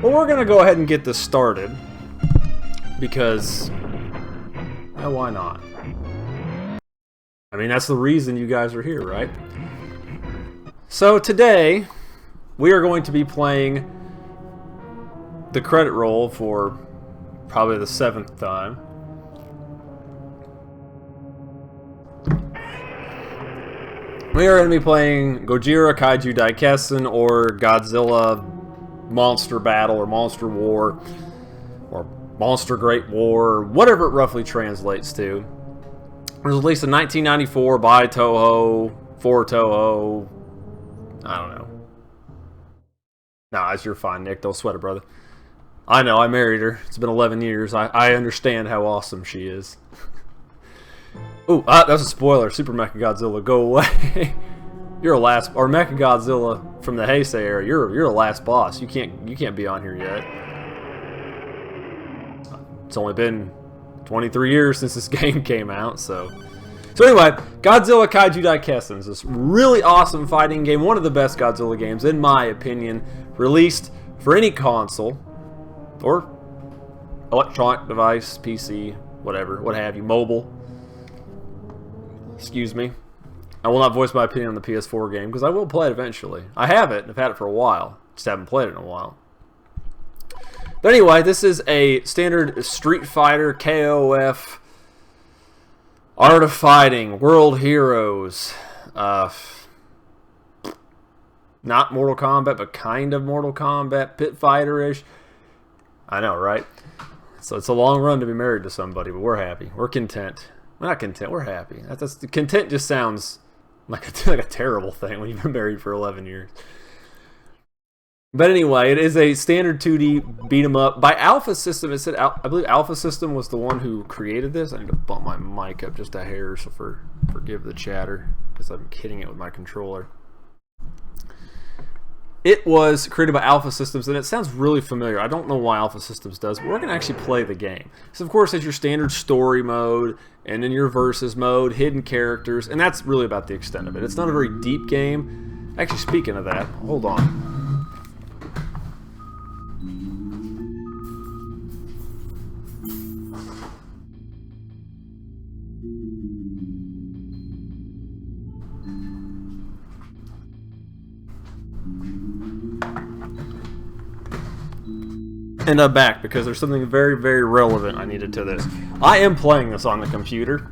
Well, we're going to go ahead and get this started. Because, well, why not? I mean, that's the reason you guys are here, right? So today, we are going to be playing the credit roll for probably the 7th time. We are going to be playing Godzilla, Kaiju Daikessen, or Godzilla Monster Battle, or Monster War, or Monster Great War, or whatever it roughly translates to. It was released in 1994 by Toho, for Toho. I don't know. Nah, you're fine, Nick. Don't sweat it, brother. I know, I married her. It's been 11 years. I understand how awesome she is. Ooh, that's a spoiler. Super Mechagodzilla, go away. You're a last, or Mechagodzilla from the Heisei era. You're a last boss. You can't be on here yet. It's only been 23 years since this game came out, so anyway, Godzilla Kaiju Daikessen is this really awesome fighting game, one of the best Godzilla games in my opinion, released for any console or electronic device, PC, whatever, what have you, mobile. Excuse me. I will not voice my opinion on the PS4 game, because I will play it eventually. I have it. I've had it for a while. Just haven't played it in a while. But anyway, this is a standard Street Fighter KOF Art of Fighting World Heroes. Not Mortal Kombat, but kind of Mortal Kombat, Pit Fighter-ish. I know, right? So it's a long run to be married to somebody, but we're happy. We're content. We're not content, we're happy. Content just sounds like a terrible thing when you've been married for 11 years. But anyway, it is a standard 2D beat-em up by Alpha System. It said, I believe Alpha System was the one who created this. I need to bump my mic up just a hair, so forgive the chatter, because I'm hitting it with my controller. It was created by Alpha Systems, and it sounds really familiar. I don't know why Alpha Systems does, but we're going to actually play the game. So, of course, there's your standard story mode, and then your versus mode, hidden characters, and that's really about the extent of it. It's not a very deep game. Actually, speaking of that, hold on. And I'm back because there's something very, very relevant I needed to this. I am playing this on the computer,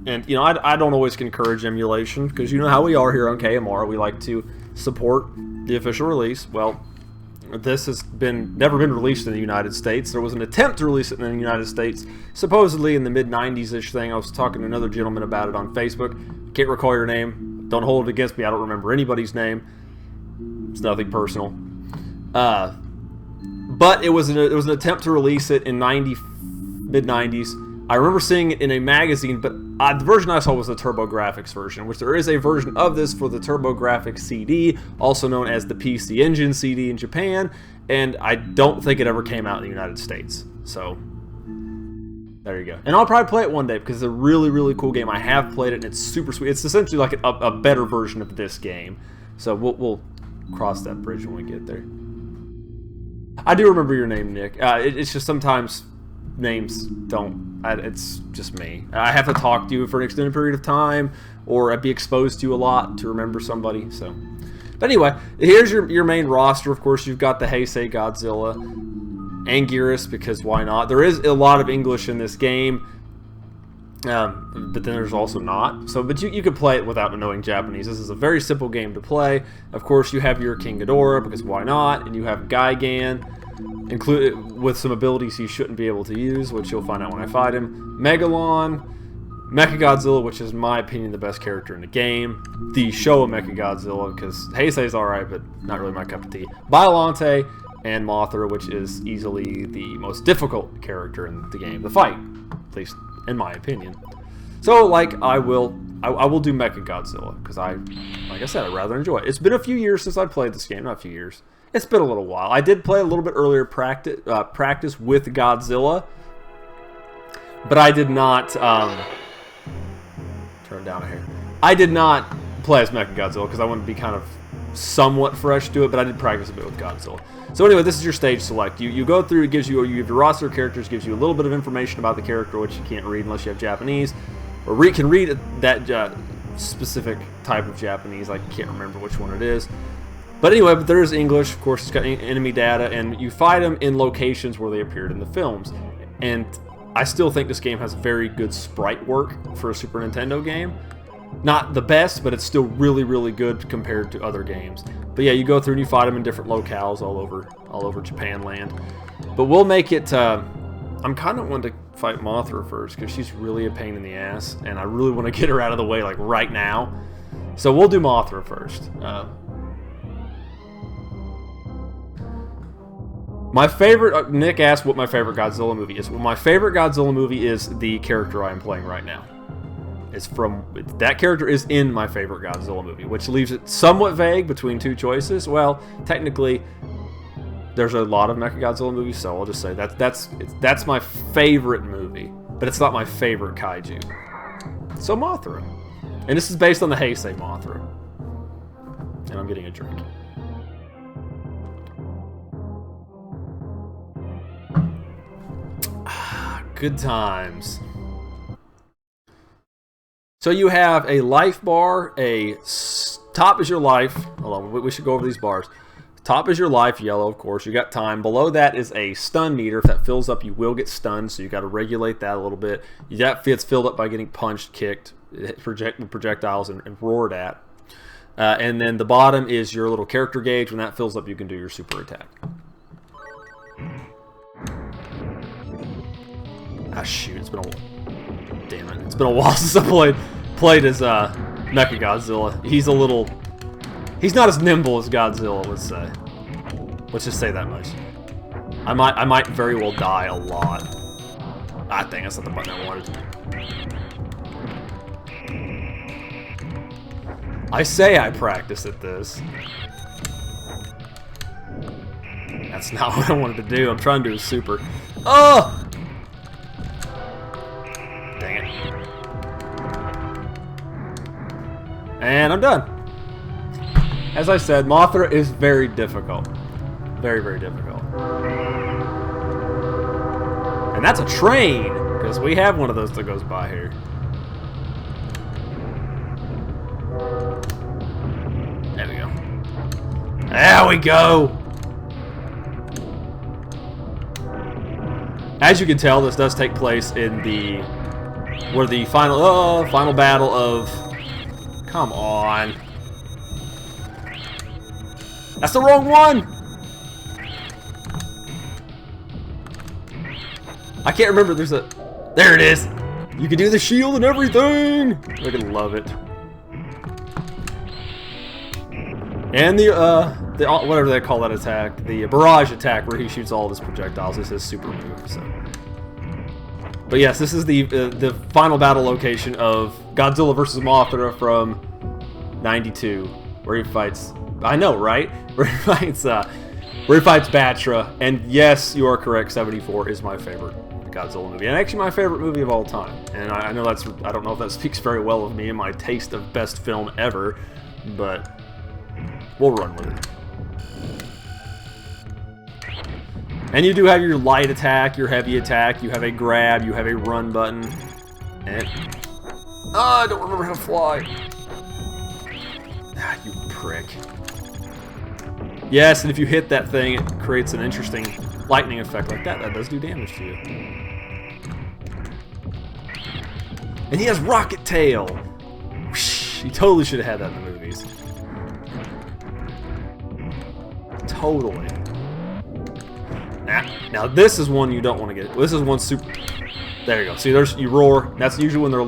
and you know I don't always encourage emulation because you know how we are here on KMR. We like to support the official release. Well, this has never been released in the United States. There was an attempt to release it in the United States, supposedly in the mid-90s-ish thing. I was talking to another gentleman about it on Facebook. Can't recall your name. Don't hold it against me. I don't remember anybody's name. It's nothing personal. But it was an attempt to release it in mid-90s. I remember seeing it in a magazine, but the version I saw was the TurboGrafx version, which there is a version of this for the TurboGrafx CD, also known as the PC Engine CD in Japan, and I don't think it ever came out in the United States. So, there you go. And I'll probably play it one day because it's a really, really cool game. I have played it, and it's super sweet. It's essentially like a better version of this game. So we'll cross that bridge when we get there. I do remember your name, Nick. It's just sometimes names don't. It's just me. I have to talk to you for an extended period of time, or I'd be exposed to you a lot to remember somebody. So, but anyway, here's your main roster. Of course, you've got the Heisei Godzilla, Anguirus, because why not? There is a lot of English in this game. But then there's also not. So, but you could play it without knowing Japanese. This is a very simple game to play. Of course, you have your King Ghidorah, because why not? And you have Gigan, included with some abilities you shouldn't be able to use, which you'll find out when I fight him. Megalon, Mechagodzilla, which is in my opinion the best character in the game. The Showa Mechagodzilla, because Heisei's alright, but not really my cup of tea. Biollante, and Mothra, which is easily the most difficult character in the game to fight, at least in my opinion. So, like, I will do Mechagodzilla, because like I said, I rather enjoy it. It's been a few years since I played this game, not a few years. It's been a little while. I did play a little bit earlier practice with Godzilla, but I did not, turn down here. I did not play as Mechagodzilla, because I wanted to be kind of somewhat fresh to it, but I did practice a bit with Godzilla. So anyway, this is your stage select. You go through, it gives you have your roster of characters, gives you a little bit of information about the character, which you can't read unless you have Japanese, or can read that specific type of Japanese. I can't remember which one it is. But anyway, there is English. Of course, it's got enemy data, and you fight them in locations where they appeared in the films. And I still think this game has very good sprite work for a Super Nintendo game. Not the best, but it's still really, really good compared to other games. But yeah, you go through and you fight them in different locales all over Japan land. But we'll make it. I'm kind of wanting to fight Mothra first because she's really a pain in the ass, and I really want to get her out of the way like right now. So we'll do Mothra first. My favorite. Nick asked what my favorite Godzilla movie is. Well, my favorite Godzilla movie is the character I am playing right now. That character is in my favorite Godzilla movie, which leaves it somewhat vague between two choices. Well, technically, there's a lot of Mechagodzilla movies, so I'll just say that's my favorite movie, but it's not my favorite kaiju. So Mothra, and this is based on the Heisei Mothra, and I'm getting a drink. Good times. So you have a life bar, top is your life. Hold on, we should go over these bars. Top is your life, yellow, of course. You got time. Below that is a stun meter. If that fills up, you will get stunned, so you got to regulate that a little bit. That gets filled up by getting punched, kicked, projectiles, and roared at. And then the bottom is your little character gauge. When that fills up, you can do your super attack. Ah, shoot! It's been a while since I played as Mechagodzilla. He's not as nimble as Godzilla, let's say. Let's just say that much. I might very well die a lot. Ah, dang, that's not the button I wanted. I say I practice at this. That's not what I wanted to do. I'm trying to do a super. Oh! Dang it. And I'm done. As I said, Mothra is very difficult. Very, very difficult. And that's a train, because we have one of those that goes by here. There we go. There we go! As you can tell, this does take place in the final battle of. Come on, that's the wrong one. I can't remember. There it is. You can do the shield and everything. I can love it. And the whatever they call that attack, the barrage attack, where he shoots all of his projectiles, is his super move. So, but yes, this is the final battle location of Godzilla vs. Mothra from '92, where he fights. I know, right? Where he fights Batra. And yes, you are correct. '74 is my favorite Godzilla movie, and actually my favorite movie of all time. And I know I don't know if that speaks very well of me and my taste of best film ever, but we'll run with it. And you do have your light attack, your heavy attack, you have a grab, you have a run button. And I don't remember how to fly. Ah, you prick. Yes, and if you hit that thing, it creates an interesting lightning effect like that. That does do damage to you. And he has Rocket Tail. Whoosh, he totally should have had that in the movies. Totally. Now this is one you don't want to get. This is one super. There you go. See, you roar. That's usually when they're.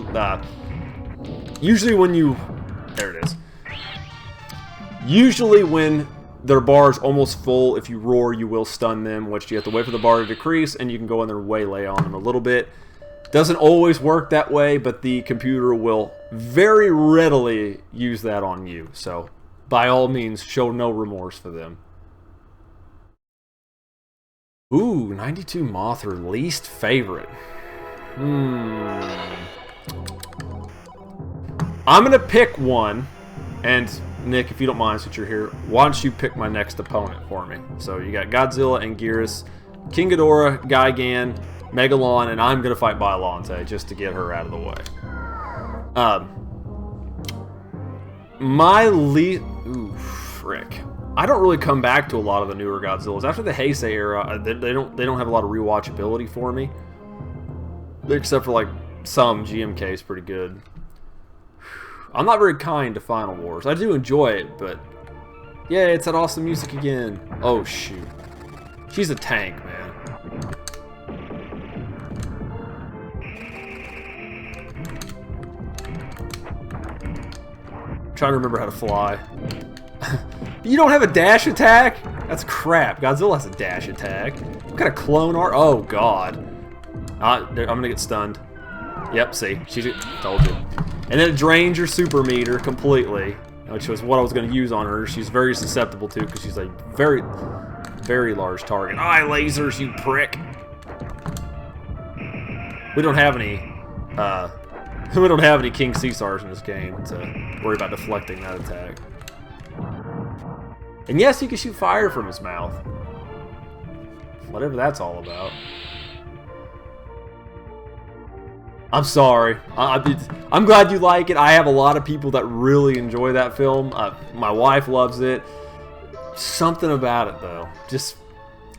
There it is. Usually when their bar is almost full, if you roar, you will stun them, which you have to wait for the bar to decrease, and you can go in there and waylay on them a little bit. Doesn't always work that way, but the computer will very readily use that on you. So, by all means, show no remorse for them. Ooh, 92 Mothra, least favorite. I'm gonna pick one, and Nick, if you don't mind, since you're here, why don't you pick my next opponent for me? So you got Godzilla and Gearus, King Ghidorah, Gigan, Megalon, and I'm gonna fight Biollante just to get her out of the way. Ooh, frick. I don't really come back to a lot of the newer Godzillas. After the Heisei era, they don't have a lot of rewatchability for me. Except for like some GMK is pretty good. I'm not very kind to Final Wars. I do enjoy it, but yeah, it's that awesome music again. Oh shoot. She's a tank, man. I'm trying to remember how to fly. You don't have a dash attack? That's crap. Godzilla has a dash attack. What kind of clone are? Oh god. I'm gonna get stunned. Yep, see, she told you. And then it drains your super meter completely, which was what I was gonna use on her. She's very susceptible to because she's a very, very large target. Eye lasers, you prick. We don't have any. We don't have any King Caesars in this game to worry about deflecting that attack. And yes, he can shoot fire from his mouth. Whatever that's all about. I'm sorry. I'm glad you like it. I have a lot of people that really enjoy that film. My wife loves it. Something about it, though.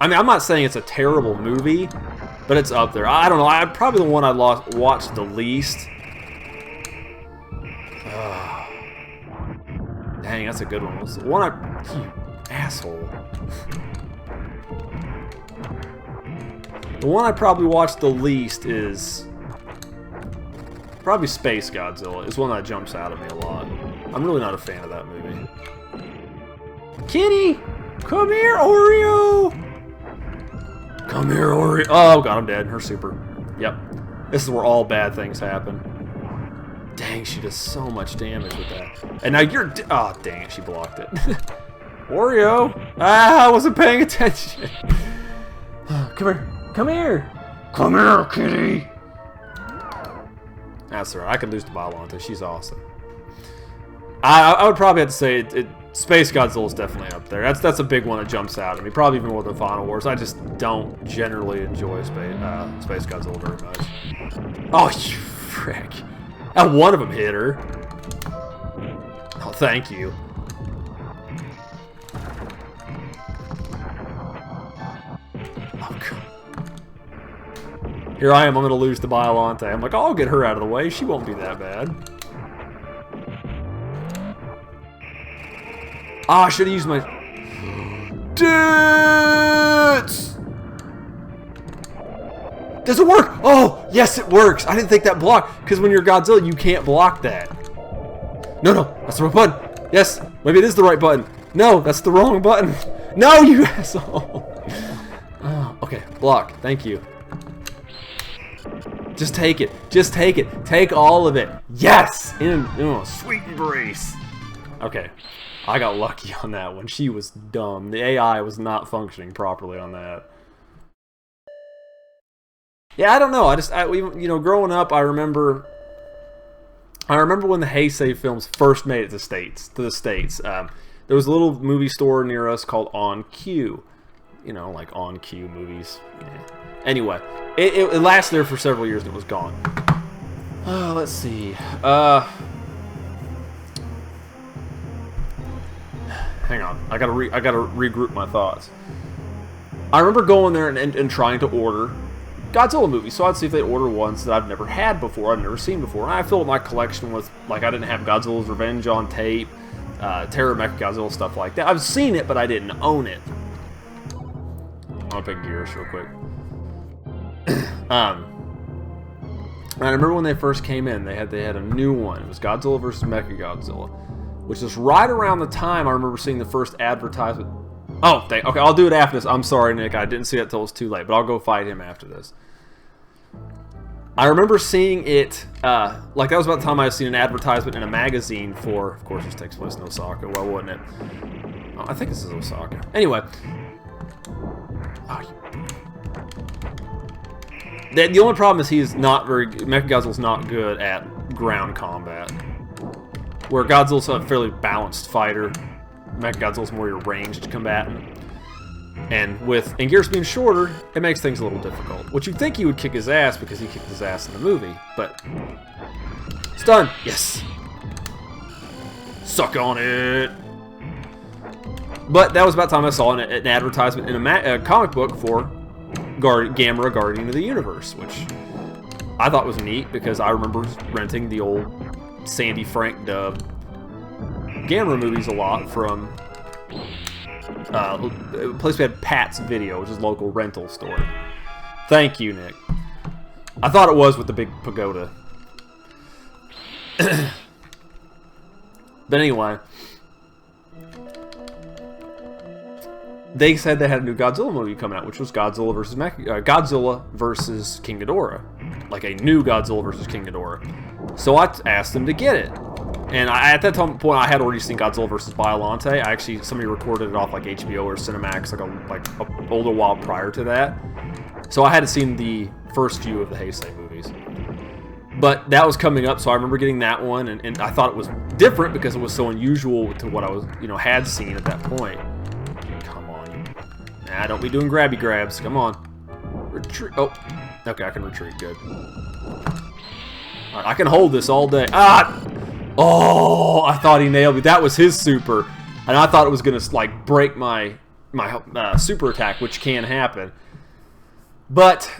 I mean, I'm not saying it's a terrible movie, but it's up there. I don't know. I'm probably the one I watched the least. Dang, that's a good one. What's the one you asshole. The one I probably watched the least is probably Space Godzilla. Is one that jumps out at me a lot. I'm really not a fan of that movie. Kitty! Come here, Oreo! Come here, Oreo. Oh god, I'm dead. Her super. Yep. This is where all bad things happen. Dang, she does so much damage with that. And now you're... Oh, dang it, she blocked it. Oreo! Ah, I wasn't paying attention. Come here. Come here. Come here, kitty. That's alright. I could lose to Biollante. She's awesome. I would probably have to say Space Godzilla is definitely up there. That's a big one that jumps out at me. Probably even more than Final Wars. I just don't generally enjoy Space Godzilla very much. Oh, you frick. One of them hit her. Oh, thank you. Oh, God. Here I am. I'm going to lose to Biollante. I'm like, oh, I'll get her out of the way. She won't be that bad. Ah, I should have used my... Dits! Does it work? Oh, yes, it works. I didn't think that blocked, because when you're Godzilla, you can't block that. No, no, that's the right button. Yes, maybe it is the right button. No, that's the wrong button. No, you asshole. Oh, okay, block. Thank you. Just take it. Just take it. Take all of it. Yes! In a sweet embrace. Okay. I got lucky on that one. She was dumb. The AI was not functioning properly on that. Yeah, I don't know. You know, growing up, I remember when the Heisei films first made it to the States. There was a little movie store near us called On Q. You know, like On Q movies. Yeah. Anyway, it lasted there for several years and it was gone. Let's see. Hang on, I gotta regroup my thoughts. I remember going there and trying to order Godzilla movies, so I'd see if they'd order ones that I've never had before, I've never seen before. And I filled my collection with, like, I didn't have Godzilla's Revenge on tape, Terror Mechagodzilla, stuff like that. I've seen it, but I didn't own it. I'll pick Gears real quick. I remember when they first came in, they had a new one. It was Godzilla vs. Mechagodzilla, which is right around the time I remember seeing the first advertisement. Oh, okay, I'll do it after this. I'm sorry, Nick. I didn't see it until it was too late, but I'll go fight him after this. I remember seeing it, like that was about the time I had seen an advertisement in a magazine for, of course this takes place in Osaka, well, wouldn't it? Oh, I think this is Osaka. Anyway. Oh, the only problem is he is not very, Mechagodzilla's not good at ground combat. where Godzilla's a fairly balanced fighter. Mechagodzilla's more your ranged combatant. And with Anguirus being shorter, it makes things a little difficult. Which you'd think he would kick his ass because he kicked his ass in the movie, but... Stun! Yes! Suck on it! But that was about time I saw an advertisement in a comic book for Gamera Guardian of the Universe, which I thought was neat because I remember renting the old Sandy Frank dub Gamera movies a lot from a place we had Pat's Video, which is a local rental store. Thank you, Nick. I thought it was with the big pagoda. But anyway, they said they had a new Godzilla movie coming out, which was Godzilla versus King Ghidorah, like a new Godzilla versus King Ghidorah. So I asked them to get it, and at that point I had already seen Godzilla versus Biollante. Somebody recorded it off like HBO or Cinemax like a older while prior to that. So I had seen the first few of the Heisei movies. But that was coming up, so I remember getting that one, and I thought it was different because it was so unusual to what I was, had seen at that point. Come on. Nah, don't be doing grabby grabs. Come on. Retreat. Oh, okay, I can retreat. Good. Alright, I can hold this all day. Ah! Oh, I thought he nailed me. That was his super, and I thought it was going to, like, break my super attack, which can happen. But,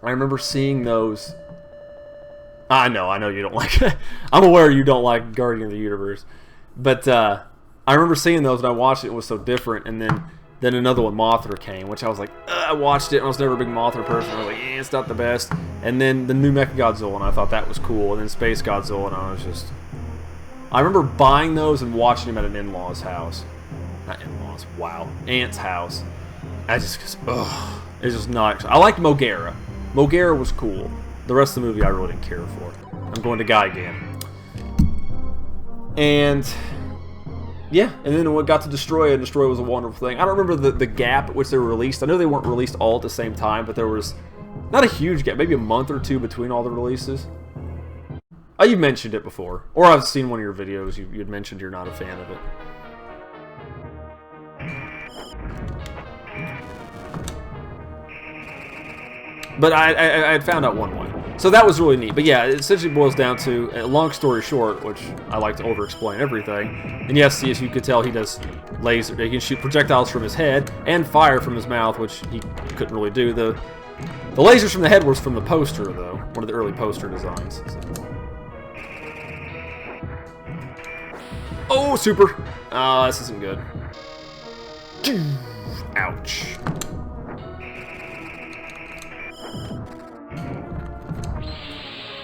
I remember seeing those. I know you don't like it. I'm aware you don't like Guardian of the Universe. But I remember seeing those and I watched it. It was so different. And then another one, Mothra, came, which I was like, I watched it and I was never a big Mothra person. I was like, it's not the best. And then the new Mechagodzilla, and I thought that was cool. And then Space Godzilla, and I was just... I remember buying those and watching them at an in-law's house. Not in-laws, wow. Aunt's house. I just, ugh. It's just not... I liked Mogera. Mogera was cool. The rest of the movie I really didn't care for. I'm going to Gigan. And yeah, and then when it got to Destroy, and Destroy was a wonderful thing. I don't remember the gap at which they were released. I know they weren't released all at the same time, but there was not a huge gap, maybe a month or two between all the releases. Oh, you mentioned it before. Or I've seen one of your videos, you had mentioned you're not a fan of it. But I had found out one way. So that was really neat. But yeah, it essentially boils down to, long story short, which I like to over-explain everything. And yes, as you could tell, he does laser. He can shoot projectiles from his head and fire from his mouth, which he couldn't really do. The lasers from the head was from the poster, though. One of the early poster designs. So. Oh, super! This isn't good. Ouch.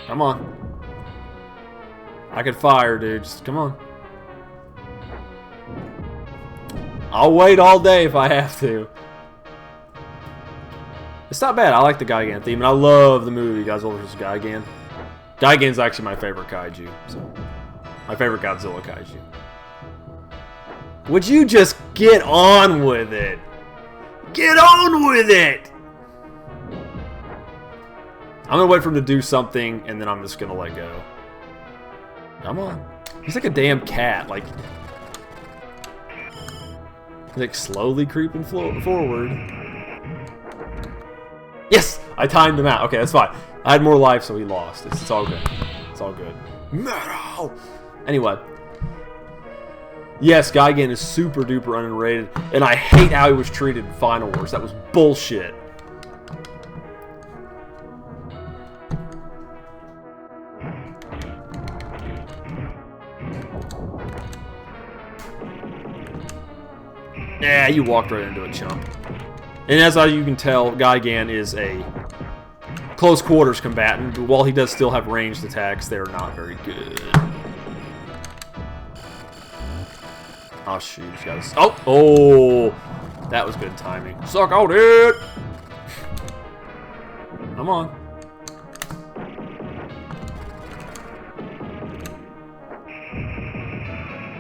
Come on. I could fire, dude. Just come on. I'll wait all day if I have to. It's not bad. I like the Gigan theme, and I love the movie Godzilla vs. Gigan. Gigan's actually my favorite kaiju. So, my favorite Godzilla kaiju. Would you just get on with it? Get on with it! I'm gonna wait for him to do something, and then I'm just gonna let go. Come on. He's like a damn cat. Like, he's like slowly creeping forward. Yes! I timed him out. Okay, that's fine. I had more life, so he lost. It's all good. It's all good. Metal! Anyway. Yes, Gigan is super duper underrated, and I hate how he was treated in Final Wars. That was bullshit. Yeah, you walked right into a chump. And as you can tell, Gigan is a close quarters combatant, but while he does still have ranged attacks, they're not very good. Oh shoot, he's got a... Oh! That was good timing. Suck out it! Come on.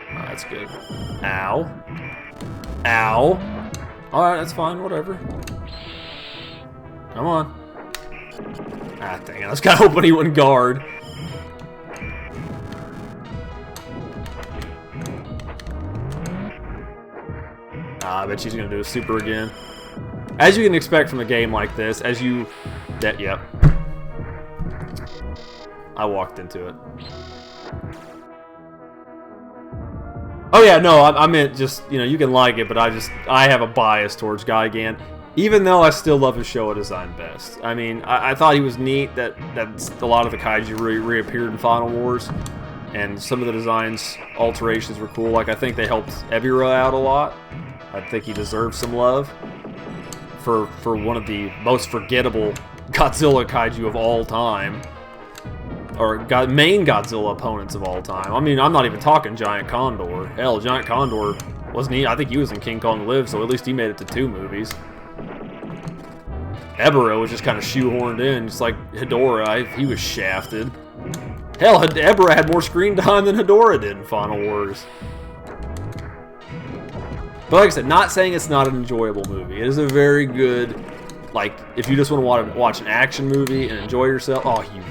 Oh, that's good. Ow. Ow. Alright, that's fine, whatever. Come on. Ah, dang it. I was kind of hoping he wouldn't guard. I bet she's gonna do a super again. As you can expect from a game like this, yep. I walked into it. Oh yeah, no, I meant just, you know, you can like it, but I have a bias towards Gigan, even though I still love his Showa design best. I mean, I thought he was neat that a lot of the kaiju reappeared in Final Wars, and some of the designs alterations were cool. Like, I think they helped Ebira out a lot. I think he deserves some love for one of the most forgettable Godzilla kaiju of all time. Or main Godzilla opponents of all time. I mean, I'm not even talking Giant Condor. Hell, Giant Condor wasn't he? I think he was in King Kong Live, so at least he made it to 2 movies. Ebira was just kind of shoehorned in, just like Hedorah. He was shafted. Hell, Ebira had more screen time than Hedorah did in Final Wars. But like I said, not saying it's not an enjoyable movie. It is a very good, like, if you just want to watch an action movie and enjoy yourself. Oh, you.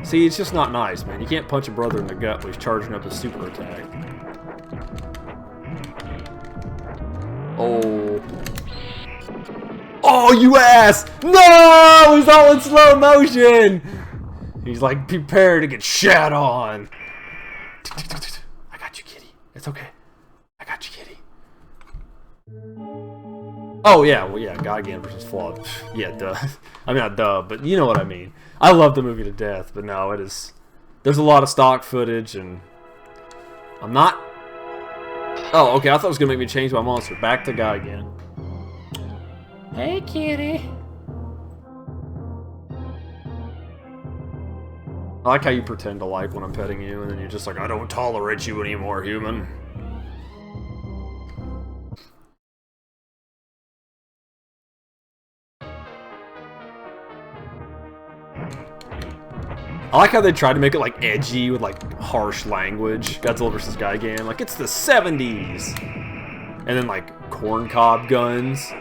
See, it's just not nice, man. You can't punch a brother in the gut when he's charging up a super attack. Oh. Oh, you ass! No! He's all in slow motion! He's like, prepare to get shat on. I got you, kitty. It's okay. I got you, kitty. Oh, yeah. Well, yeah. Gigan versus Flawed. Yeah, duh. I mean, not duh, but you know what I mean. I love the movie to death, but no, it is... There's a lot of stock footage, and... I'm not... Oh, okay, I thought it was going to make me change my monster. Back to Gigan. Hey, kitty. I like how you pretend to like when I'm petting you, and then you're just like, I don't tolerate you anymore, human. I like how they tried to make it, like, edgy with, like, harsh language. Godzilla vs. Gigan. Like, it's the 70s! And then, like, corncob guns.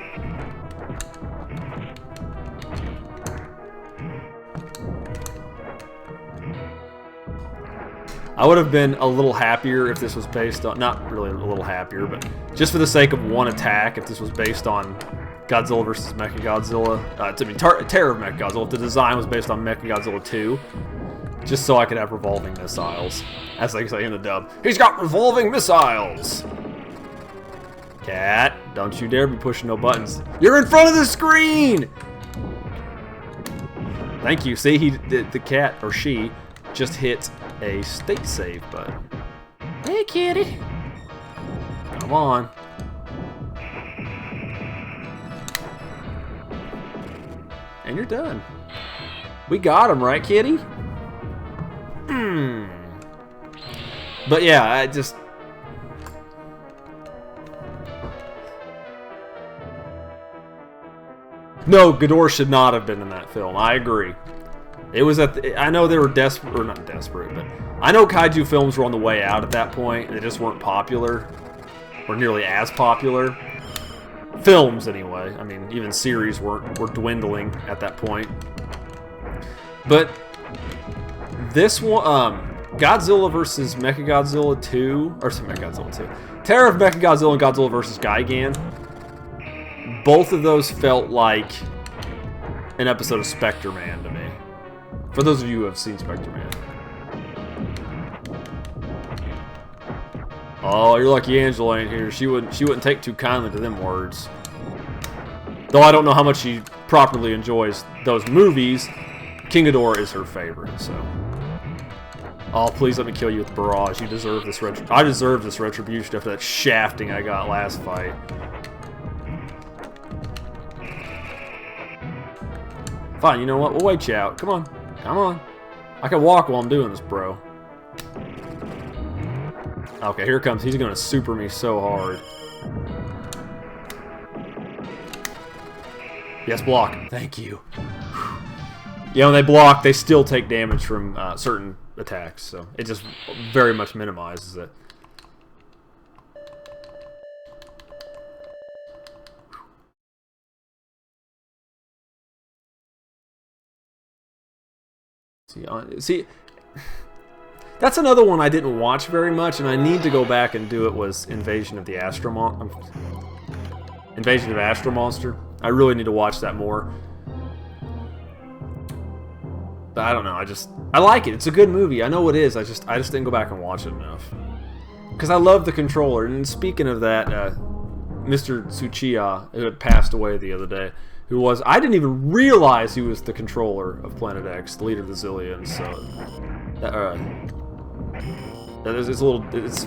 I would have been a little happier if this was based on... Not really a little happier, but just for the sake of one attack, if this was based on Godzilla vs. Mechagodzilla. Terror of Mechagodzilla. If the design was based on Mechagodzilla 2. Just so I could have revolving missiles. As they say in the dub. He's got revolving missiles! Cat, don't you dare be pushing no buttons. You're in front of the screen! Thank you. See, the cat, or she, just hit a state save button. Hey, kitty. Come on. And you're done. We got him, right, kitty? But yeah, I just... No, Ghidorah should not have been in that film. I agree. It was at the, I know they were desperate, or not desperate, but I know kaiju films were on the way out at that point. They just weren't popular, or nearly as popular. Films, anyway. I mean, even series were dwindling at that point. But this one, Godzilla vs. Mechagodzilla 2, or Mechagodzilla 2, Terror of Mechagodzilla and Godzilla vs. Gigan. Both of those felt like an episode of Spectre-Man to me. For those of you who have seen Spectre-Man. Oh, you're lucky Angela ain't here. She wouldn't take too kindly to them words. Though I don't know how much she properly enjoys those movies, King Ghidorah is her favorite, so. Oh, please let me kill you with Barrage. You deserve this I deserve this retribution after that shafting I got last fight. Fine, you know what? We'll wait you out. Come on. Come on. I can walk while I'm doing this, bro. Okay, here it comes. He's gonna super me so hard. Yes, block. Thank you. Yeah, when they block, they still take damage from certain attacks, so it just very much minimizes it. See, That's another one I didn't watch very much, and I need to go back and do it, was Invasion of Astro Monster. I really need to watch that more. But I don't know, I like it. It's a good movie. I know it is. I just didn't go back and watch it enough. Because I love the controller. And speaking of that, Mr. Tsuchiya, who had passed away the other day, I didn't even realize he was the controller of Planet X, the leader of the Zillions. So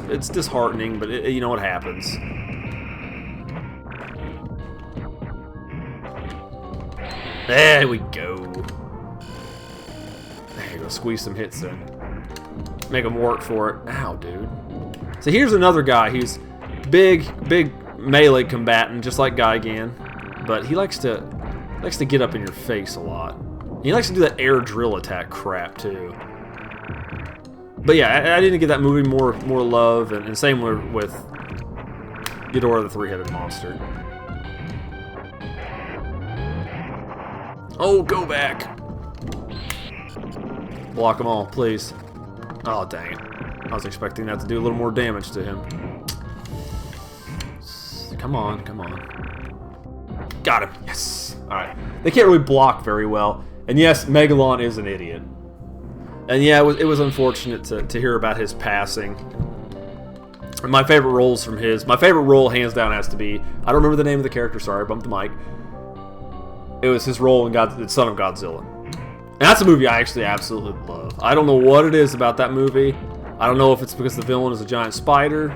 it's disheartening, but you know what happens. There we go. There you go. Squeeze some hits in. Make them work for it. Ow, dude. So here's another guy. He's big melee combatant, just like Gigan, but he likes to get up in your face a lot. He likes to do that air drill attack crap too. But yeah, I need to give that movie more love, and same with Ghidorah the Three-Headed Monster. Oh, go back! Block them all, please. Oh, dang it. I was expecting that to do a little more damage to him. Come on, come on. Got him. Yes. Alright. They can't really block very well. And yes, Megalon is an idiot. And yeah, it was unfortunate to hear about his passing. And my favorite roles from my favorite role, hands down, has to be, I don't remember the name of the character, sorry, I bumped the mic. It was his role in Son of Godzilla. And that's a movie I actually absolutely love. I don't know what it is about that movie. I don't know if it's because the villain is a giant spider.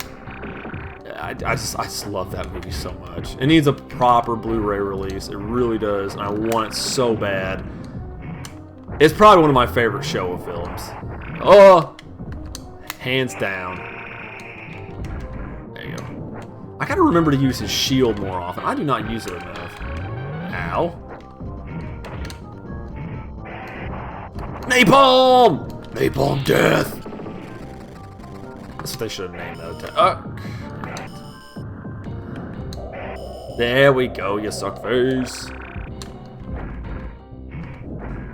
I just love that movie so much. It needs a proper Blu-ray release. It really does, and I want it so bad. It's probably one of my favorite Showa films. Oh, hands down. There you go. I gotta remember to use his shield more often. I do not use it enough. Ow. Napalm! Napalm death! That's what they should have named that attack. There we go, you suck face.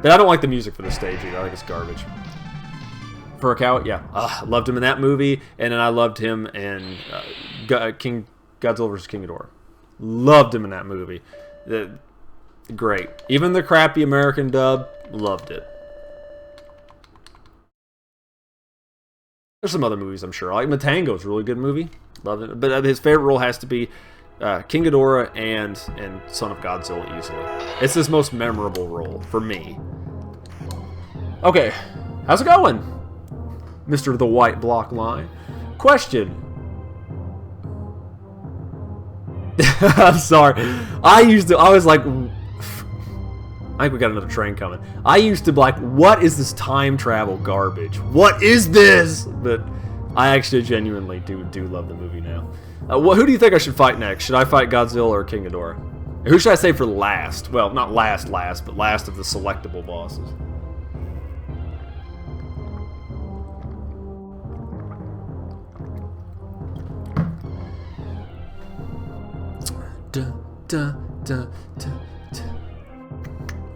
But I don't like the music for the stage either. I think it's garbage. Furukawa, yeah. Loved him in that movie, and then I loved him in Godzilla vs. King Ghidorah. Loved him in that movie. Great. Even the crappy American dub, loved it. There's some other movies I'm sure. Like Matango is a really good movie. Loved it. But his favorite role has to be King Ghidorah and Son of Godzilla easily. It's his most memorable role for me. Okay, how's it going, Mr. The White Block Line? Question. I'm sorry. I was like, I think we got another train coming. I used to be like, what is this time travel garbage? What is this? But I actually genuinely do love the movie now. Who do you think I should fight next? Should I fight Godzilla or King Ghidorah? And who should I say for last? Well, not last, but last of the selectable bosses.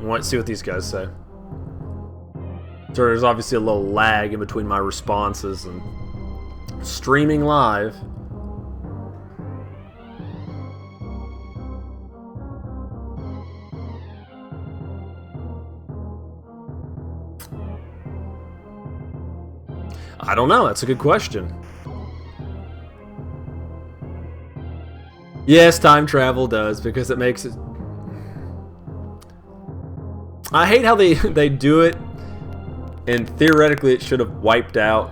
Let's see what these guys say. So there's obviously a little lag in between my responses and streaming live. I don't know. That's a good question. Yes, time travel does, because it makes it... I hate how they do it, and theoretically it should have wiped out.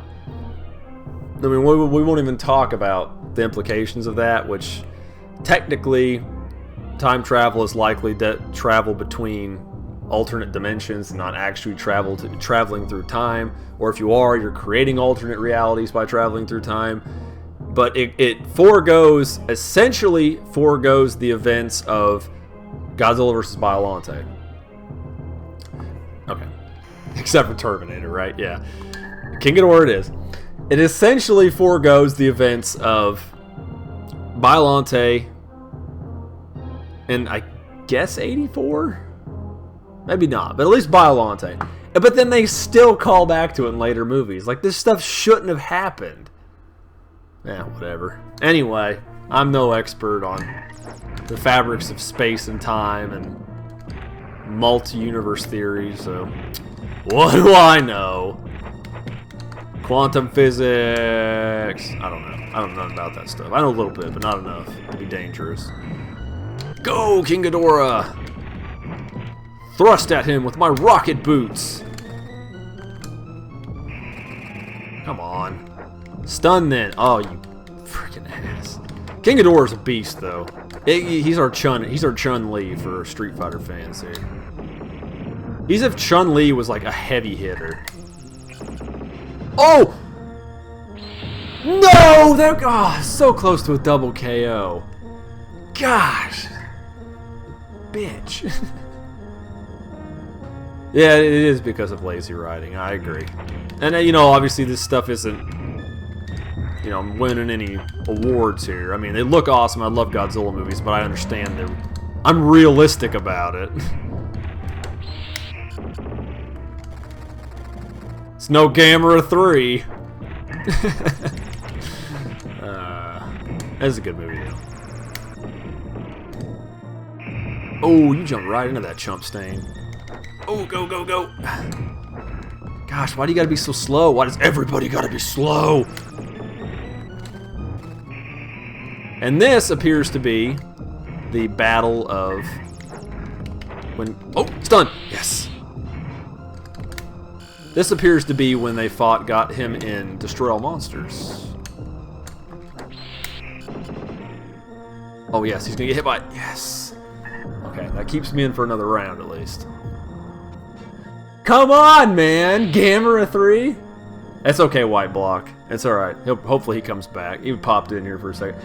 I mean, we won't even talk about the implications of that, which technically time travel is likely to travel between alternate dimensions and not actually traveling through time. Or if you are, you're creating alternate realities by traveling through time. But it essentially foregoes the events of Godzilla vs. Biollante. Okay. Except for Terminator, right? Yeah. King Ghidorah it is. It essentially foregoes the events of Biollante and I guess 84? Maybe not, but at least Biollante. But then they still call back to it in later movies. Like, this stuff shouldn't have happened. Yeah, whatever. Anyway, I'm no expert on the fabrics of space and time and multi-universe theory, so what do I know? Quantum physics. I don't know. I don't know about that stuff. I know a little bit, but not enough to be dangerous. Go, King Ghidorah! Thrust at him with my rocket boots! Come on. Stun then. Oh, you freaking ass. King Ghidorah's a beast, though. He's our Chun-Li for Street Fighter fans here. He's if Chun-Li was like a heavy hitter. Oh! No! That, so close to a double KO. Gosh. Bitch. Yeah, it is because of lazy writing. I agree. And, you know, obviously this stuff isn't, you know, winning any awards here. I mean, they look awesome. I love Godzilla movies, but I understand that I'm realistic about it. It's no Gamera 3. That's a good movie, though. Oh, you jumped right into that chump stain. Oh, go, go, go. Gosh, why do you gotta be so slow? Why does everybody gotta be slow? And this appears to be the battle of when... Oh, stun! Yes! This appears to be when they got him in Destroy All Monsters. Oh, yes, he's gonna get hit by it. Yes! Okay, that keeps me in for another round, at least. Come on, man! Gamera 3? That's okay, White Block. It's alright. Hopefully he comes back. He popped in here for a second.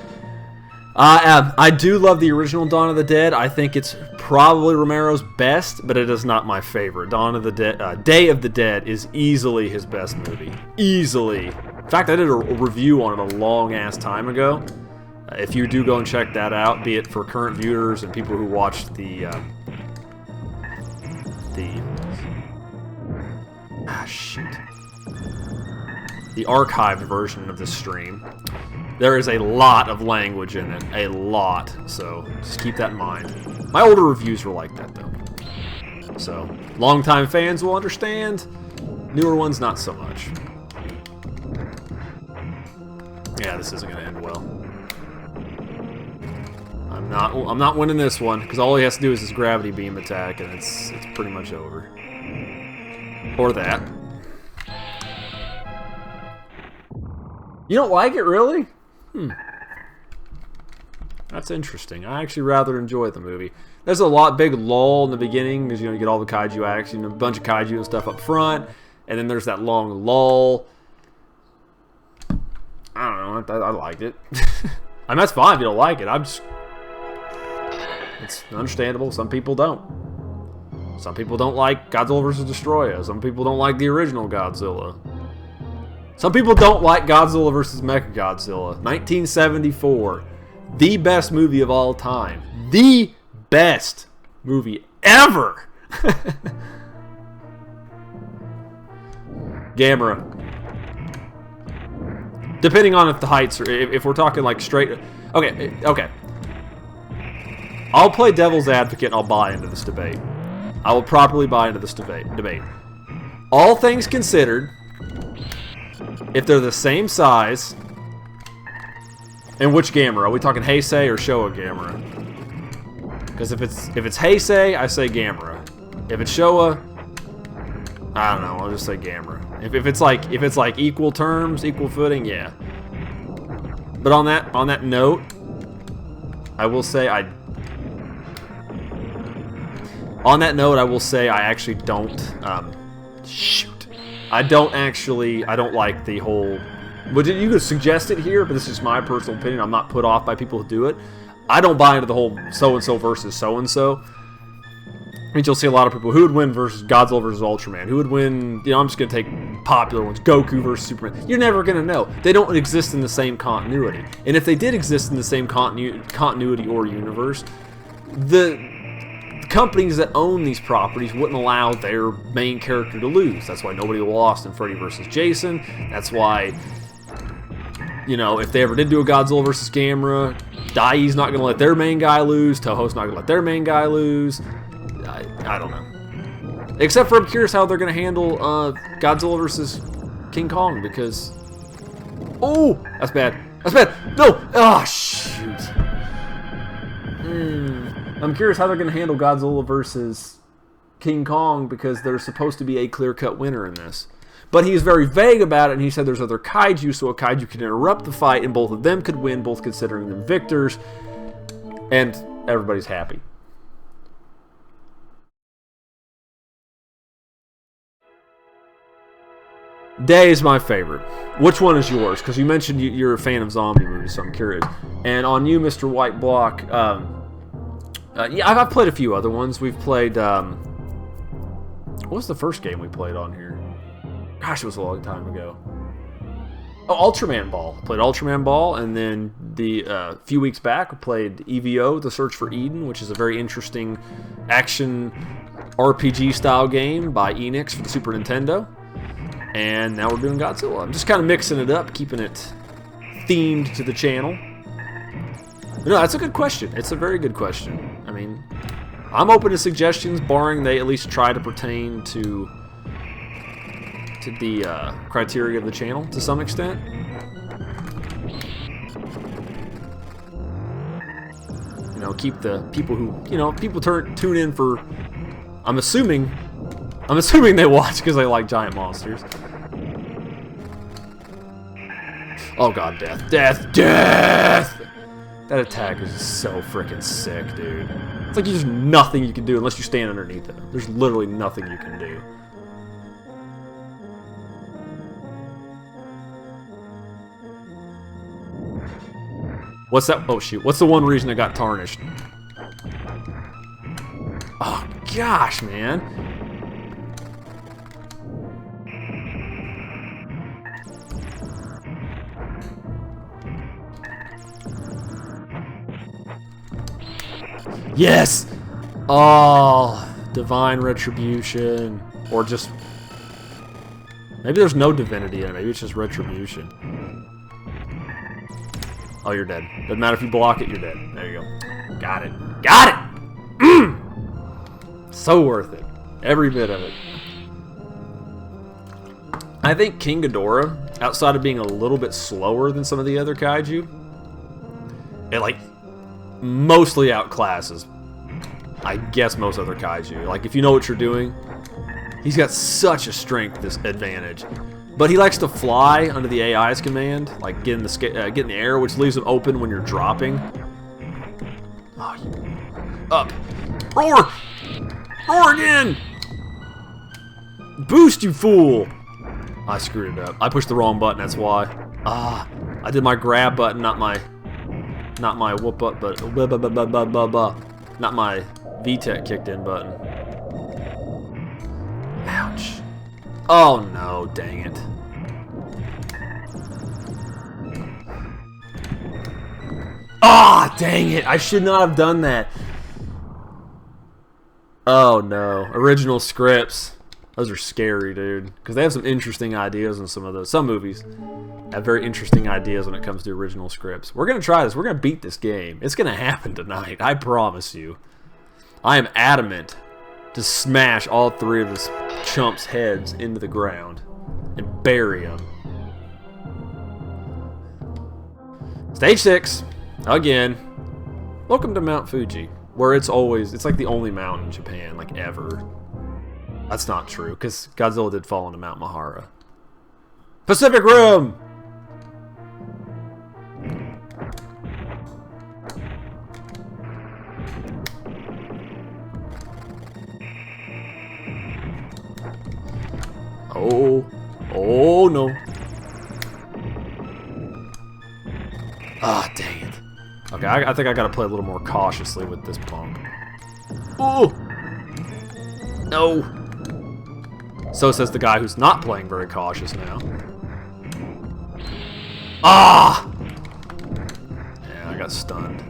I do love the original Dawn of the Dead. I think it's probably Romero's best, but it is not my favorite. Dawn of the Dead, Day of the Dead is easily his best movie. Easily. In fact, I did a review on it a long-ass time ago. If you do go and check that out, be it for current viewers and people who watched the archived version of this stream. There is a lot of language in it. A lot. So, just keep that in mind. My older reviews were like that, though. So, longtime fans will understand. Newer ones, not so much. Yeah, this isn't going to end well. I'm not winning this one, because all he has to do is his gravity beam attack, and it's pretty much over. Or that. You don't like it, really? That's interesting. I actually rather enjoy the movie. There's a big lull in the beginning, because you get all the kaiju action, a bunch of kaiju and stuff up front, and then there's that long lull. I don't know. I liked it. I mean, that's fine if you don't like it. It's understandable. Some people don't. Some people don't like Godzilla vs. Destroyer. Some people don't like the original Godzilla. Some people don't like Godzilla vs. Mechagodzilla. 1974. The best movie of all time. The best movie ever! Gamera. Depending on if the heights are... If we're talking like straight... Okay. I'll play devil's advocate and I'll buy into this debate. I will properly buy into this debate. All things considered, if they're the same size, and which Gamera? Are we talking Heisei or Showa Gamera? Because if it's Heisei, I say Gamera. If it's Showa, I don't know. I'll just say Gamera. If it's like equal terms, equal footing, yeah. But on that note, I will say I actually don't. I don't like the whole. But you could suggest it here, but this is my personal opinion. I'm not put off by people who do it. I don't buy into the whole so-and-so versus so-and-so. I mean, you'll see a lot of people who would win versus Godzilla versus Ultraman. Who would win? You know, I'm just gonna take popular ones. Goku versus Superman. You're never gonna know. They don't exist in the same continuity. And if they did exist in the same continuity or universe, the companies that own these properties wouldn't allow their main character to lose. That's why nobody lost in Freddy vs. Jason. That's why, you know, if they ever did do a Godzilla vs. Gamera, Daii's not going to let their main guy lose. Toho's not going to let their main guy lose. I don't know. Except for I'm curious how they're going to handle Godzilla vs. King Kong, because... Oh! That's bad. That's bad! No! Oh, shoot. I'm curious how they're going to handle Godzilla versus King Kong, because there's supposed to be a clear-cut winner in this. But he's very vague about it, and he said there's other kaiju, so a kaiju could interrupt the fight, and both of them could win, both considering them victors, and everybody's happy. Day is my favorite. Which one is yours? Because you mentioned you're a fan of zombie movies, so I'm curious. And on you, Mr. White Block, yeah, I've played a few other ones. We've played, what was the first game we played on here? Gosh, it was a long time ago. Oh, Ultraman Ball. I played Ultraman Ball, and then the few weeks back, we played EVO, The Search for Eden, which is a very interesting action RPG-style game by Enix for the Super Nintendo. And now we're doing Godzilla. I'm just kind of mixing it up, keeping it themed to the channel. No, that's a good question. It's a very good question. I mean, I'm open to suggestions, barring they at least try to pertain to the criteria of the channel to some extent. You know, keep the people who, you know, people tune in for, I'm assuming they watch because they like giant monsters. Oh god, death, death, death! That attack is so freaking sick, dude. It's like there's nothing you can do unless you stand underneath it. There's literally nothing you can do. What's that? Oh shoot, what's the one reason I got tarnished? Oh gosh, man. Yes! Oh, divine retribution. Or just... maybe there's no divinity in it. Maybe it's just retribution. Oh, you're dead. Doesn't matter if you block it, you're dead. There you go. Got it. Got it! So worth it. Every bit of it. I think King Ghidorah, outside of being a little bit slower than some of the other kaiju, it like mostly outclasses, I guess, most other kaiju. Like, if you know what you're doing, he's got such a strength advantage. But he likes to fly under the AI's command, like get in the air, which leaves him open when you're dropping. Oh, up. Roar! Roar again! Boost, you fool! I screwed it up. I pushed the wrong button, that's why. Ah, I did my grab button, not my whoop up, but not my VTech kicked in button. Ouch. Oh no, dang it. Ah, dang it. I should not have done that. Oh no. Original scripts. Those are scary, dude. Because they have some interesting ideas in some of those. Some movies have very interesting ideas when it comes to original scripts. We're going to try this. We're going to beat this game. It's going to happen tonight. I promise you. I am adamant to smash all three of this chump's heads into the ground and bury them. Stage 6. Again. Welcome to Mount Fuji. Where it's like the only mountain in Japan, like ever. That's not true, because Godzilla did fall into Mount Mahara. Pacific Rim! Oh. Oh, no. Ah, dang it. Okay, I think I gotta play a little more cautiously with this punk. Oh! No! So says the guy who's not playing very cautious now. Ah! Yeah, I got stunned.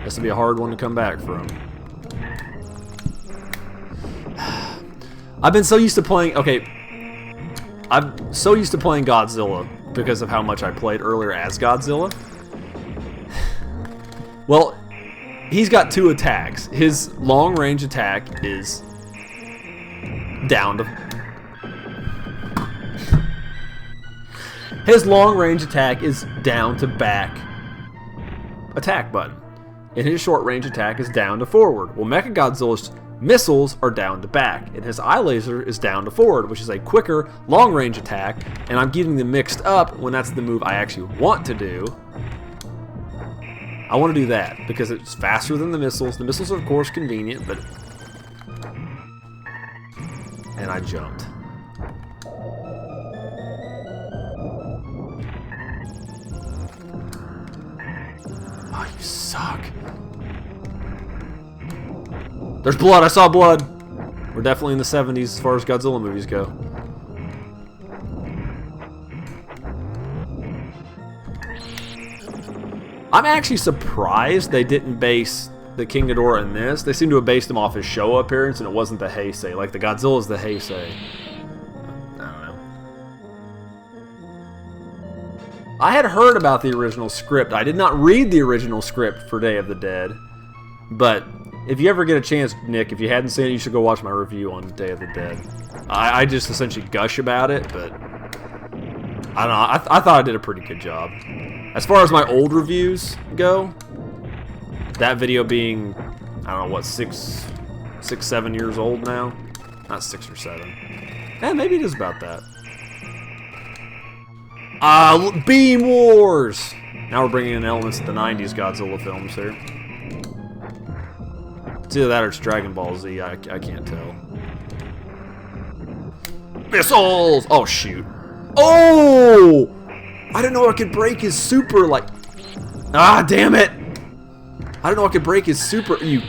This will be a hard one to come back from. I've been so used to playing... Okay. I'm so used to playing Godzilla because of how much I played earlier as Godzilla. Well, he's got 2 attacks. His long-range attack is down to... His long-range attack is down to back attack button. And his short-range attack is down to forward. Well, Mechagodzilla's missiles are down to back, and his eye laser is down to forward, which is a quicker, long-range attack, and I'm getting them mixed up when that's the move I actually want to do. I want to do that, because it's faster than the missiles. The missiles are, of course, convenient, but... And I jumped. Oh, you suck. There's blood. I saw blood. We're definitely in the 70s as far as Godzilla movies go. I'm actually surprised they didn't base the King Ghidorah in this. They seem to have based him off his show appearance, and it wasn't the Heisei. Like, the Godzilla's the Heisei. I don't know. I had heard about the original script. I did not read the original script for Day of the Dead, but... If you ever get a chance, Nick, if you hadn't seen it, you should go watch my review on Day of the Dead. I just essentially gush about it, but I don't know. I thought I did a pretty good job. As far as my old reviews go, that video being, I don't know, what, 7 years old now? Not 6 or 7. Maybe it is about that. Beam Wars! Now we're bringing in elements of the 90s Godzilla films here. It's either that or it's Dragon Ball Z. I can't tell. Missiles! Oh, shoot. Oh! I didn't know I could break his super, like... Ah, damn it! I didn't know I could break his super... You...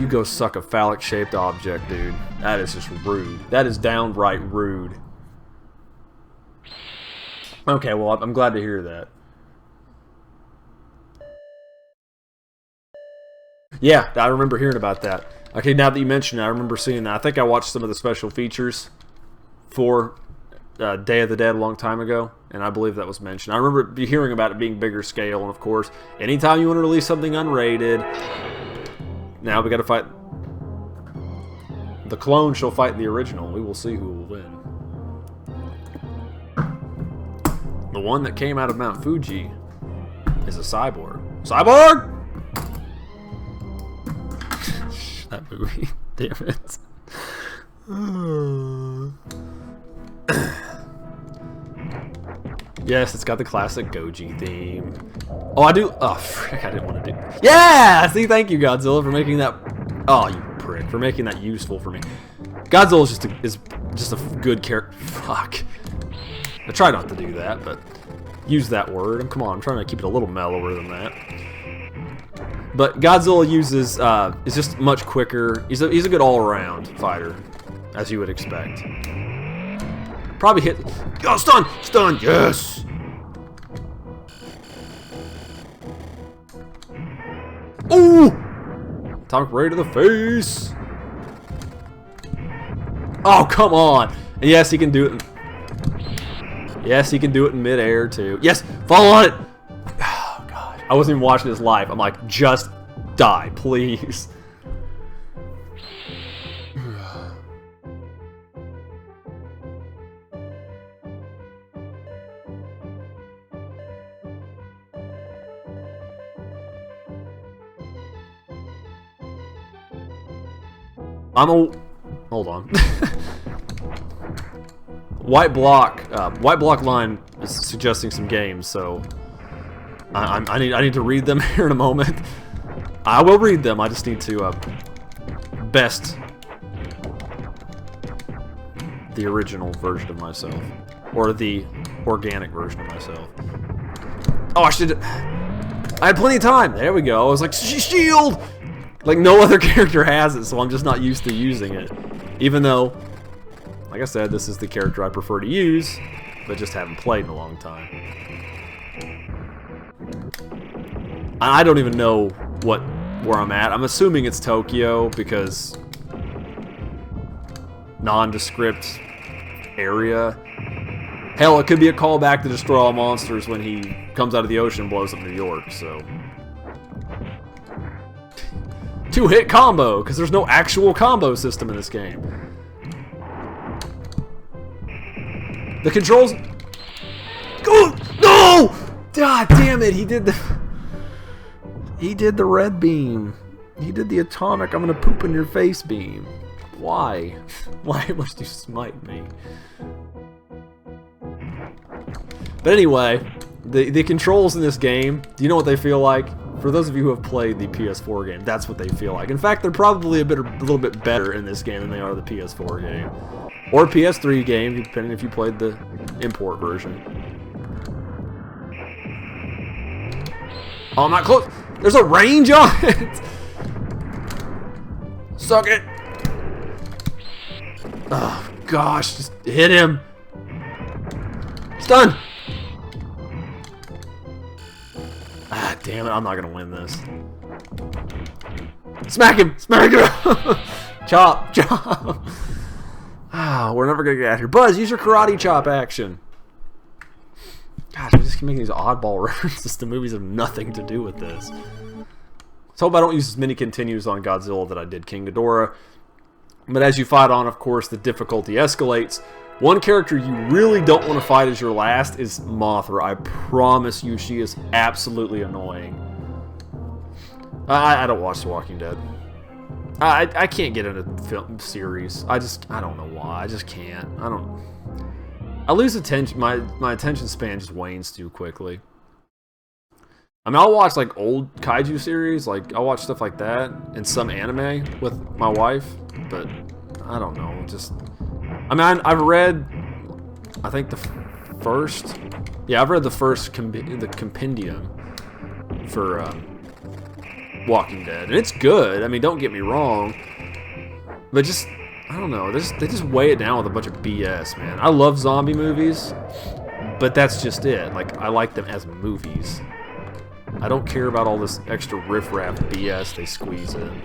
You go suck a phallic-shaped object, dude. That is just rude. That is downright rude. Okay, well, I'm glad to hear that. Yeah, I remember hearing about that. Okay, now that you mention it, I remember seeing that. I think I watched some of the special features for Day of the Dead a long time ago, and I believe that was mentioned. I remember hearing about it being bigger scale, and of course, anytime you want to release something unrated, now we got to fight. The clone shall fight the original. We will see who will win. The one that came out of Mount Fuji is a cyborg. Cyborg! That movie. Damn it. Yes, it's got the classic Goji theme. Oh, I do. Oh, frick, I didn't want to do. Yeah! See, thank you, Godzilla, for making that. Oh, you prick, for making that useful for me. Godzilla is just a good character. Fuck. I try not to do that, but use that word. Come on, I'm trying to keep it a little mellower than that. But Godzilla uses, is just much quicker. He's a good all-around fighter, as you would expect. Probably hit. Oh, stun! Stun! Yes! Ooh! Atomic ray to the face! Oh, come on! And yes, he can do it. Yes, he can do it in midair, too. Yes! Fall on it! I wasn't even watching this live. I'm like, just die, please. Hold on. White block line is suggesting some games, so I need to read them here in a moment. I will read them. I just need to best the original version of myself, or the organic version of myself. Oh, I had plenty of time. There we go. I was like, shield. Like no other character has it, so I'm just not used to using it. Even though, like I said, this is the character I prefer to use, but just haven't played in a long time. I don't even know what where I'm at. I'm assuming it's Tokyo because nondescript area. Hell, it could be a callback to Destroy All Monsters when he comes out of the ocean and blows up New York, so. Two-hit combo, because there's no actual combo system in this game. The controls... Oh, no! God damn it, he did the red beam. He did the atomic, I'm gonna poop in your face beam. Why? Why must you smite me? But anyway, the controls in this game, do you know what they feel like? For those of you who have played the PS4 game, that's what they feel like. In fact, they're probably a little bit better in this game than they are the PS4 game. Or PS3 game, depending if you played the import version. Oh, I'm not close. There's a range on it. Suck it. Oh, gosh. Just hit him. Stun. Ah, damn it. I'm not going to win this. Smack him. Smack him. Chop. Chop. Ah, we're never going to get out of here. Buzz, use your karate chop action. Gosh, I just keep making these oddball references to movies that have nothing to do with this. Let's hope I don't use as many continues on Godzilla that I did King Ghidorah. But as you fight on, of course, the difficulty escalates. One character you really don't want to fight as your last is Mothra. I promise you, she is absolutely annoying. I don't watch The Walking Dead. I can't get into film series. I don't know why. I just can't. I lose attention. My attention span just wanes too quickly. I mean, I'll watch like old kaiju series, like I'll watch stuff like that, and some anime with my wife, but I don't know. Just, I mean, I've read, I think I've read the first the compendium for Walking Dead, and it's good. I mean, don't get me wrong, but just, I don't know. They just weigh it down with a bunch of BS, man. I love zombie movies, but that's just it. Like, I like them as movies. I don't care about all this extra riff-raff BS they squeeze in.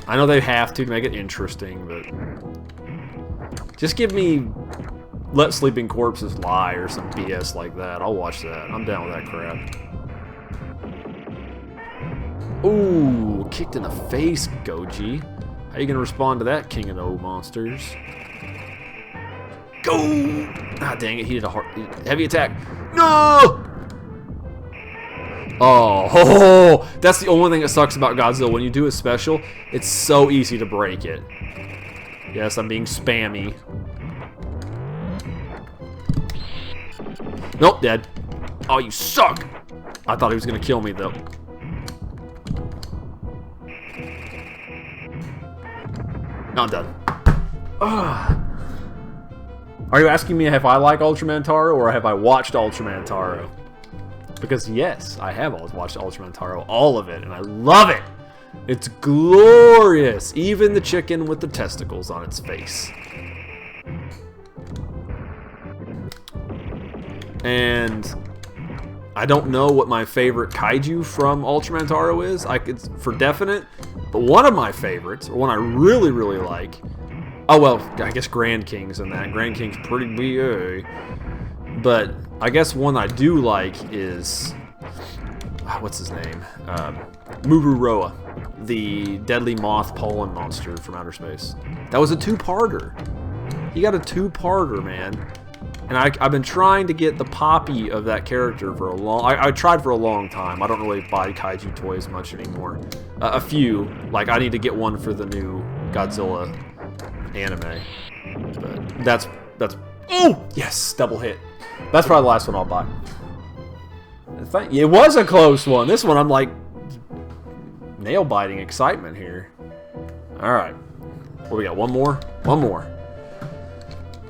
I know they have to make it interesting, but just give me Let Sleeping Corpses Lie or some BS like that. I'll watch that. I'm down with that crap. Ooh, kicked in the face, Goji. How you gonna respond to that, King of the Old Monsters? Go! Ah, dang it, he did a heavy attack. No! Oh, that's the only thing that sucks about Godzilla. When you do a special, it's so easy to break it. Yes, I'm being spammy. Nope, dead. Oh, you suck! I thought he was gonna kill me, though. No, I'm done. Ugh. Are you asking me if I like Ultraman Taro or have I watched Ultraman Taro? Because yes, I have always watched Ultraman Taro, all of it, and I love it! It's glorious! Even the chicken with the testicles on its face. And I don't know what my favorite kaiju from Ultraman Taro is, for definite, but one of my favorites, or one I really, really like, oh well, I guess Grand King's in that. Grand King's pretty BA. But I guess one I do like is, what's his name? Mururoa, the deadly moth pollen monster from outer space. That was a two-parter. He got a two-parter, man. And I've been trying to get the Poppy of that character for a long... I tried for a long time. I don't really buy kaiju toys much anymore. A few. Like, I need to get one for the new Godzilla anime. But that's... Oh! Yes! Double hit. That's probably the last one I'll buy. It was a close one. This one, I'm like... nail-biting excitement here. Alright. What we got? One more? One more.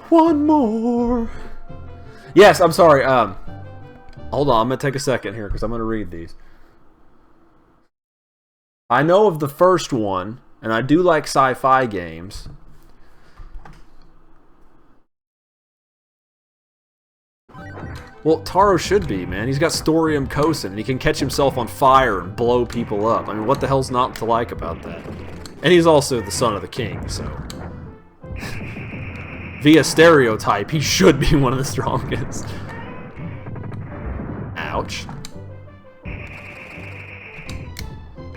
One more. Yes, I'm sorry. Hold on, I'm going to take a second here because I'm going to read these. I know of the first one, and I do like sci-fi games. Well, Taro should be, man. He's got Storium Kosen, and he can catch himself on fire and blow people up. I mean, what the hell's not to like about that? And he's also the son of the king, so... Via stereotype, he should be one of the strongest. Ouch.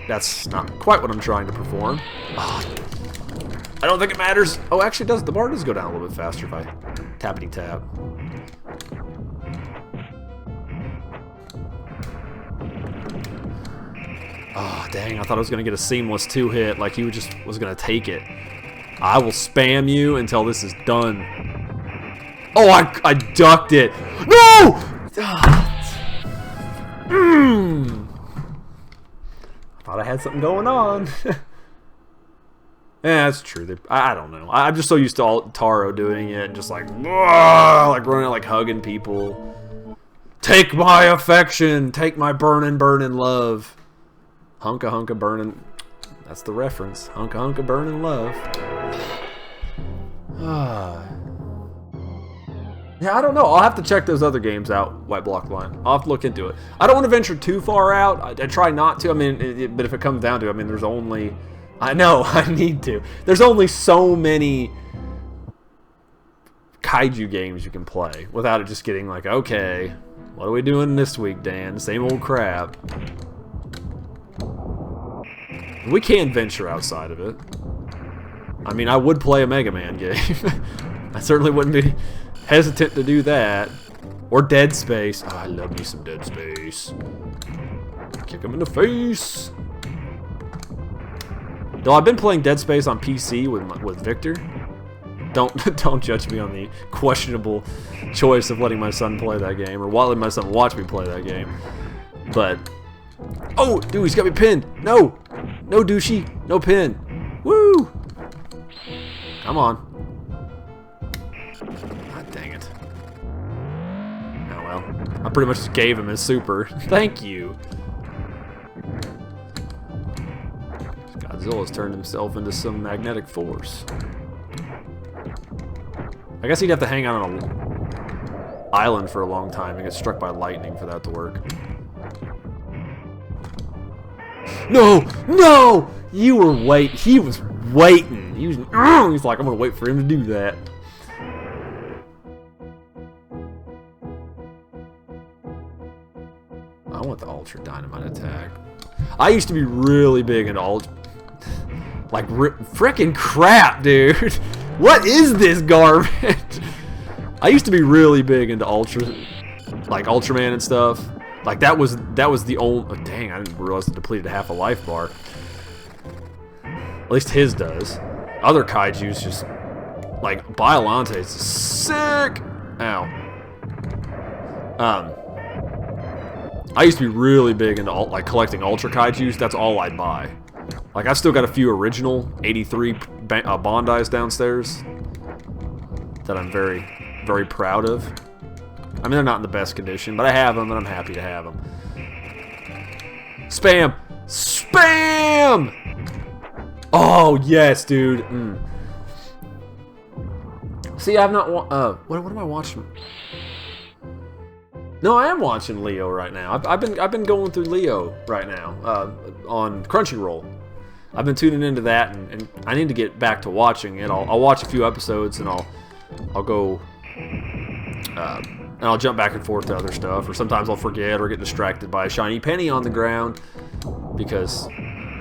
That's not quite what I'm trying to perform. Oh, I don't think it matters. Oh, actually it does. The bar does go down a little bit faster if I tappity-tap. Oh, dang, I thought I was going to get a seamless 2-hit, like he was going to take it. I will spam you until this is done. Oh, I ducked it. No! I thought I had something going on. Yeah, that's true. I don't know. I'm just so used to Taro doing it and just like running out, like hugging people. Take my affection. Take my burning, burning love. Hunka hunka burning. That's the reference. Hunka hunka burning love. Yeah, I don't know. I'll have to check those other games out, White Block Line. I'll have to look into it. I don't want to venture too far out. I try not to. I mean, but if it comes down to it, I mean, there's only... I know, I need to. There's only so many kaiju games you can play without it just getting like, okay, what are we doing this week, Dan? Same old crap. We can venture outside of it. I mean, I would play a Mega Man game. I certainly wouldn't be hesitant to do that. Or Dead Space. Oh, I love me some Dead Space. Kick him in the face. Though I've been playing Dead Space on PC with Victor. Don't judge me on the questionable choice of letting my son play that game, or letting my son watch me play that game. But oh, dude, he's got me pinned. No, no douchey, no pin. Woo! Come on. God dang it. Oh well, I pretty much just gave him his super. Thank you. Godzilla's turned himself into some magnetic force. I guess he'd have to hang out on an island for a long time and get struck by lightning for that to work. No! No! You were waiting. He was waiting. He's like, I'm gonna wait for him to do that. I want the Ultra Dynamite attack. I used to be really big into Ultra... Like, frickin' crap, dude. What is this garbage? I used to be really big into Ultraman and stuff. Like, that was the only... Oh, dang, I didn't realize it depleted half a life bar. At least his does. Other kaijus just... Like, Biollante is sick! Ow. I used to be really big into, like, collecting Ultra kaijus. That's all I'd buy. Like, I've still got a few original 83 Bondis downstairs that I'm very, very proud of. I mean, they're not in the best condition, but I have them, and I'm happy to have them. Spam! Spam! Oh, yes, dude. See, I've not... what am I watching? No, I am watching Leo right now. I've been going through Leo right now on Crunchyroll. I've been tuning into that, and I need to get back to watching it. I'll watch a few episodes, and I'll go and I'll jump back and forth to other stuff, or sometimes I'll forget or get distracted by a shiny penny on the ground, because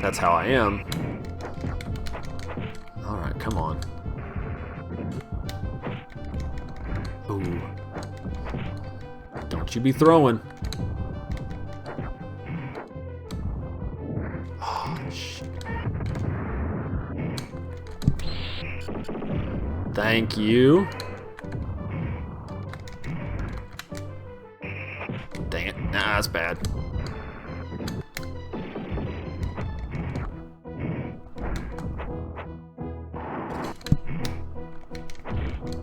that's how I am. All right, come on. Ooh. Don't you be throwing. Oh, shit. Thank you. Dang it. Nah, that's bad.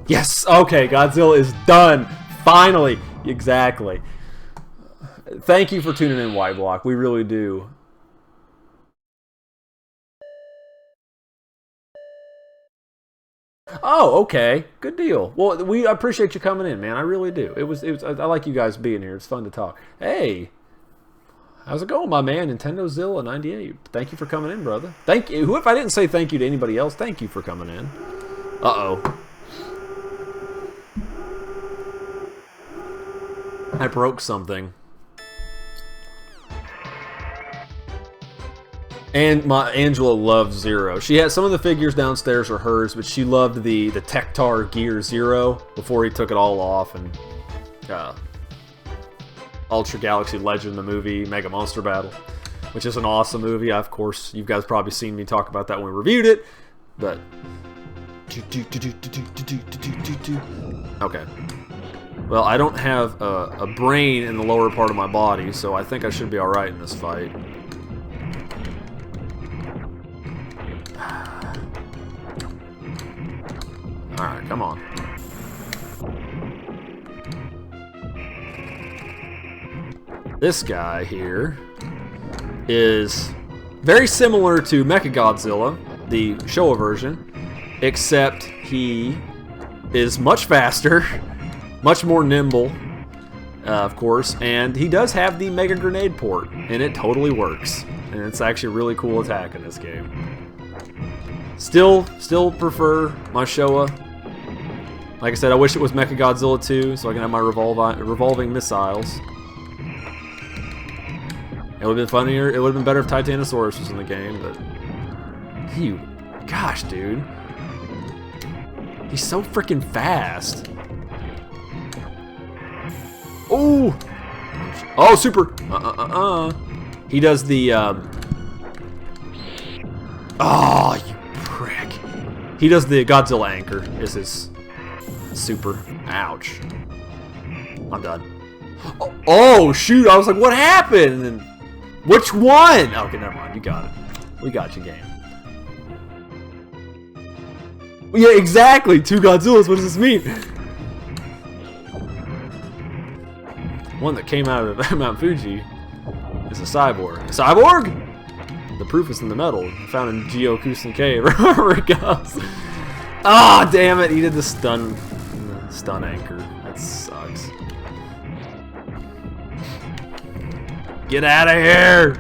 Yes! Okay, Godzilla is done! Finally! Exactly. Thank you for tuning in, White Block. We really do. Oh, okay. Good deal. Well, I appreciate you coming in, man. I really do. I like you guys being here. It's fun to talk. Hey, how's it going, my man? Nintendozilla 98. Thank you for coming in, brother. Thank you. If I didn't say thank you to anybody else, thank you for coming in. Uh-oh. I broke something. And my Angela loves Zero. She had some of the figures downstairs are hers, but she loved the Tectar Gear Zero before he took it all off, and Ultra Galaxy Legend, the movie, Mega Monster Battle, which is an awesome movie. Of course, you guys probably seen me talk about that when we reviewed it, but okay. Well, I don't have a brain in the lower part of my body, so I think I should be all right in this fight. Alright, come on. This guy here is very similar to Mechagodzilla, the Showa version, except he is much faster, much more nimble, of course, and he does have the Mega Grenade port, and it totally works. And it's actually a really cool attack in this game. Still prefer my Showa. Like I said, I wish it was Mechagodzilla 2, so I can have my revolving missiles. It would have been funnier. It would have been better if Titanosaurus was in the game, but... Gosh, dude. He's so freaking fast. Oh! Oh, super! He does the, Oh, you prick. He does the Godzilla anchor, is his... super. Ouch. I'm done. Oh, shoot. I was like, what happened? And which one? Okay, never mind. You got it. We got you, game. Yeah, exactly. 2 Godzillas. What does this mean? One that came out of Mount Fuji is a cyborg. A cyborg? The proof is in the metal. Found in Geokusen Cave. Wherever it goes. Ah, oh, damn it. He did the stun anchor. That sucks. Get out of here!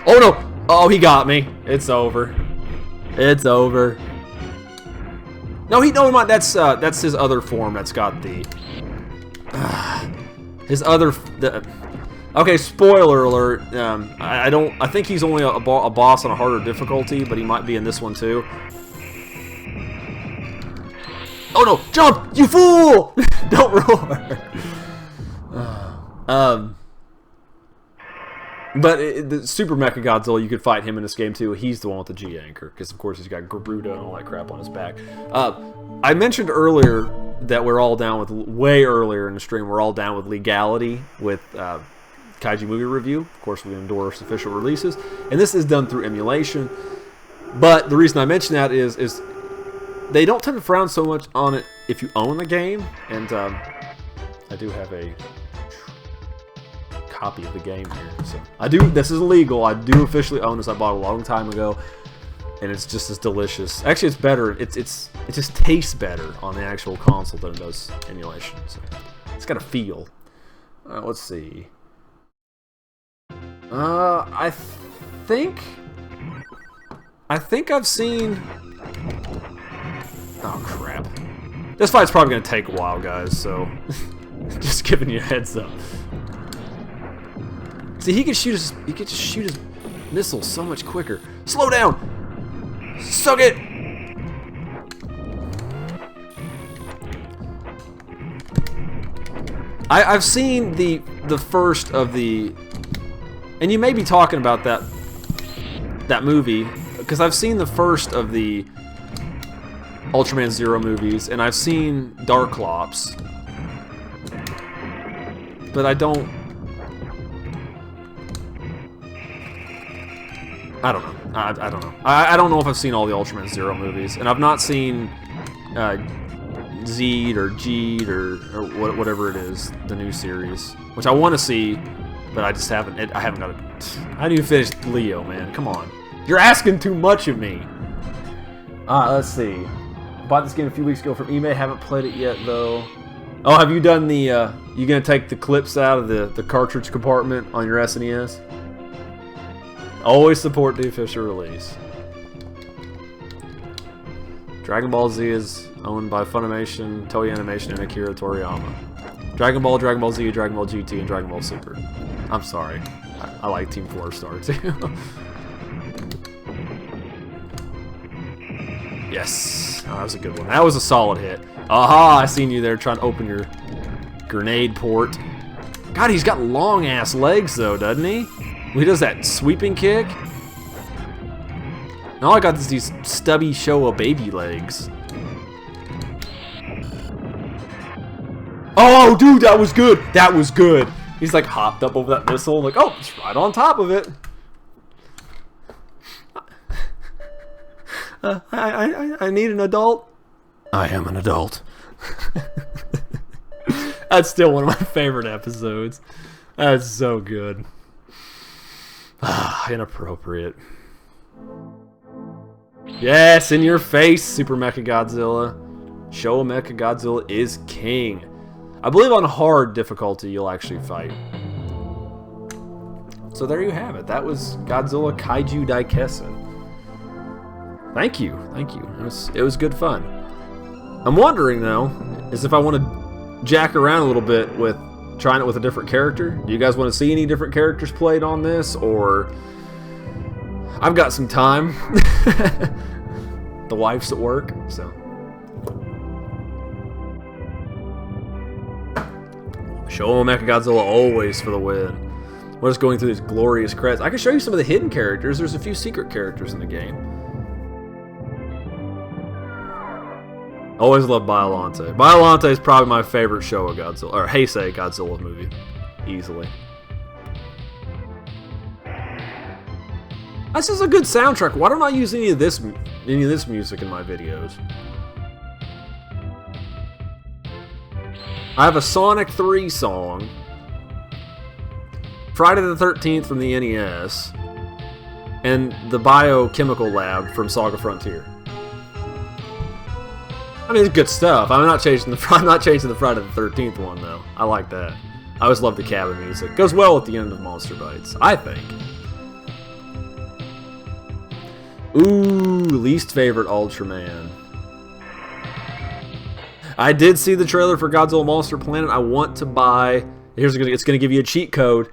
Oh no! Oh, he got me. It's over. It's over. No, that's his other form. That's got the his other. Okay, spoiler alert. I think he's only a boss on a harder difficulty, but he might be in this one too. Oh no! Jump! You fool! Don't roar! But the Super Mechagodzilla, you could fight him in this game too. He's the one with the G anchor, because of course he's got Garuda and all that crap on his back. I mentioned earlier that we're all down with, way earlier in the stream, we're all down with legality with Kaiju movie review. Of course, we endorse official releases, and this is done through emulation. But the reason I mention that is they don't tend to frown so much on it if you own the game, and I do have a copy of the game here. So this is illegal. I do officially own this. I bought it a long time ago, and it's just as delicious. Actually, it's better. It just tastes better on the actual console than it does emulation. So it's got a feel. Let's see. I think I've seen. Oh crap! This fight's probably gonna take a while, guys. So just giving you a heads up. See, he can just shoot his missiles so much quicker. Slow down! Suck it! I've seen the first of the, and you may be talking about that movie, because I've seen the first of the Ultraman Zero movies, and I've seen Darklops, but I don't know. I don't know. I don't know if I've seen all the Ultraman Zero movies, and I've not seen Zed or Jeed or whatever it is, the new series, which I want to see, but I just haven't. I haven't got it. I didn't even finish Leo, man. Come on. You're asking too much of me. Let's see. Bought this game a few weeks ago from eBay. Haven't played it yet, though. Oh, have you done the, you gonna take the clips out of the cartridge compartment on your SNES? Always support the official release. Dragon Ball Z is owned by Funimation, Toei Animation, and Akira Toriyama. Dragon Ball, Dragon Ball Z, Dragon Ball GT, and Dragon Ball Super. I'm sorry. I like Team 4 Star too. Yes. Oh, that was a good one. That was a solid hit. Aha! I seen you there trying to open your grenade port. God, he's got long-ass legs, though, doesn't he? When he does that sweeping kick. And all I got is these stubby Showa baby legs. Oh, dude, that was good. That was good. He's like hopped up over that missile. Like, oh, it's right on top of it. I need an adult. I am an adult. That's still one of my favorite episodes. That's so good. Inappropriate. Yes, in your face, Super Mechagodzilla. Showa Mechagodzilla is king. I believe on hard difficulty you'll actually fight. So there you have it. That was Godzilla Kaiju Daikessen. Thank you, thank you. It was good fun. I'm wondering though, is if I want to jack around a little bit with trying it with a different character. Do you guys want to see any different characters played on this, or I've got some time. The wife's at work, so. Showa Mechagodzilla always for the win. We're just going through these glorious credits. I can show you some of the hidden characters. There's a few secret characters in the game. Always love Biollante. Biollante is probably my favorite Showa Godzilla, or Heisei Godzilla movie, easily. This is a good soundtrack. Why don't I use any of this music in my videos? I have a Sonic 3 song, Friday the 13th from the NES, and the Biochemical Lab from Saga Frontier. I mean, it's good stuff. I'm not changing the Friday the 13th one though. I like that. I always love the cabin music. Goes well with the end of Monster Bites, I think. Ooh, least favorite Ultraman. I did see the trailer for Godzilla Monster Planet. I want to buy. It's gonna give you a cheat code.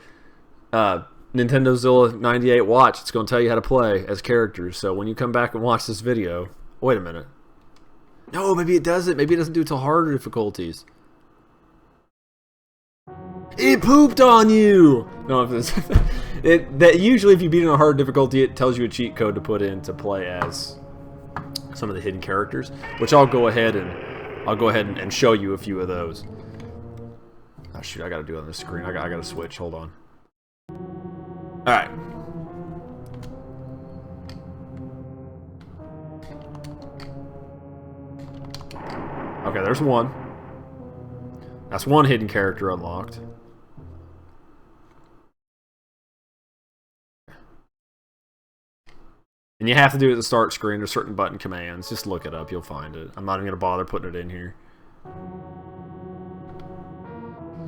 Nintendo Zilla 98 watch. It's gonna tell you how to play as characters. So when you come back and watch this video, wait a minute. No, maybe it doesn't. Maybe it doesn't do it till harder difficulties. It pooped on you. No, that usually if you beat it on hard difficulty, it tells you a cheat code to put in to play as some of the hidden characters, which I'll go ahead and show you a few of those. Oh shoot, I gotta do it on the screen. I gotta switch. Hold on. All right. Okay, there's one. That's one hidden character unlocked. And you have to do it at the start screen. There's certain button commands. Just look it up. You'll find it. I'm not even going to bother putting it in here.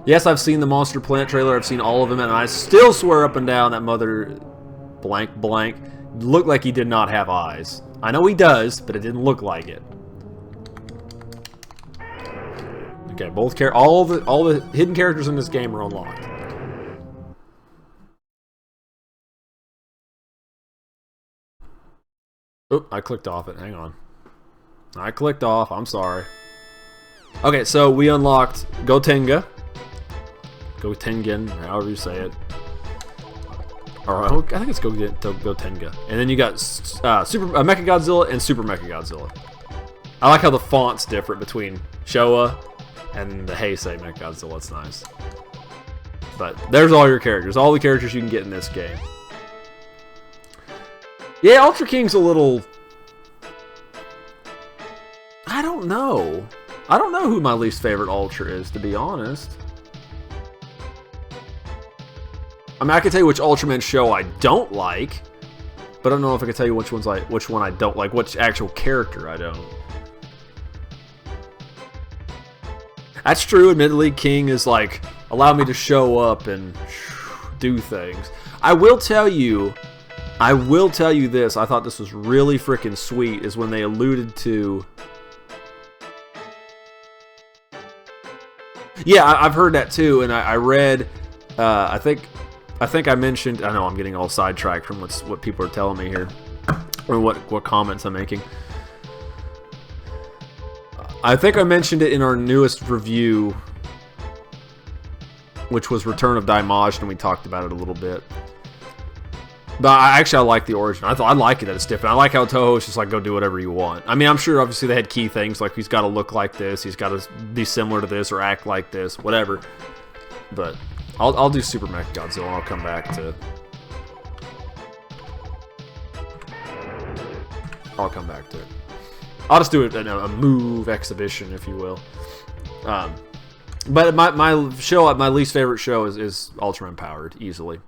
Yes, I've seen the Monster Planet trailer. I've seen all of them. And I still swear up and down that Mother blank blank looked like he did not have eyes. I know he does, but it didn't look like it. Okay, all the hidden characters in this game are unlocked. Oop, I clicked off it. Hang on. I clicked off. I'm sorry. Okay, so we unlocked Gotenga. Gotengen, however you say it. Or I think it's Gotenga. And then you got Mechagodzilla and Super Mechagodzilla. I like how the font's different between Showa and the Heisei Mechagodzilla. It's nice. But there's all your characters. All the characters you can get in this game. Yeah, Ultra King's a little... I don't know. I don't know who my least favorite Ultra is, to be honest. I mean, I can tell you which Ultraman show I don't like, But I don't know if I can tell you which one I don't like, which actual character I don't. That's true, admittedly, King is like, allow me to show up and do things. I will tell you this, I thought this was really freaking sweet, is when they alluded to... Yeah, I've heard that too, and I read, I think I mentioned, I know I'm getting all sidetracked from what people are telling me here, or what comments I'm making. I think I mentioned it in our newest review, which was Return of Daimaj, and we talked about it a little bit. But I like the origin. I like it that it's different. I like how Toho's just like, go do whatever you want. I mean, I'm sure obviously they had key things, like he's got to look like this, he's got to be similar to this, or act like this, whatever. But I'll do Super Mechagodzilla, and I'll come back to... it. I'll just do it in a move exhibition, if you will. But my least favorite show is Ultraman Powered, easily.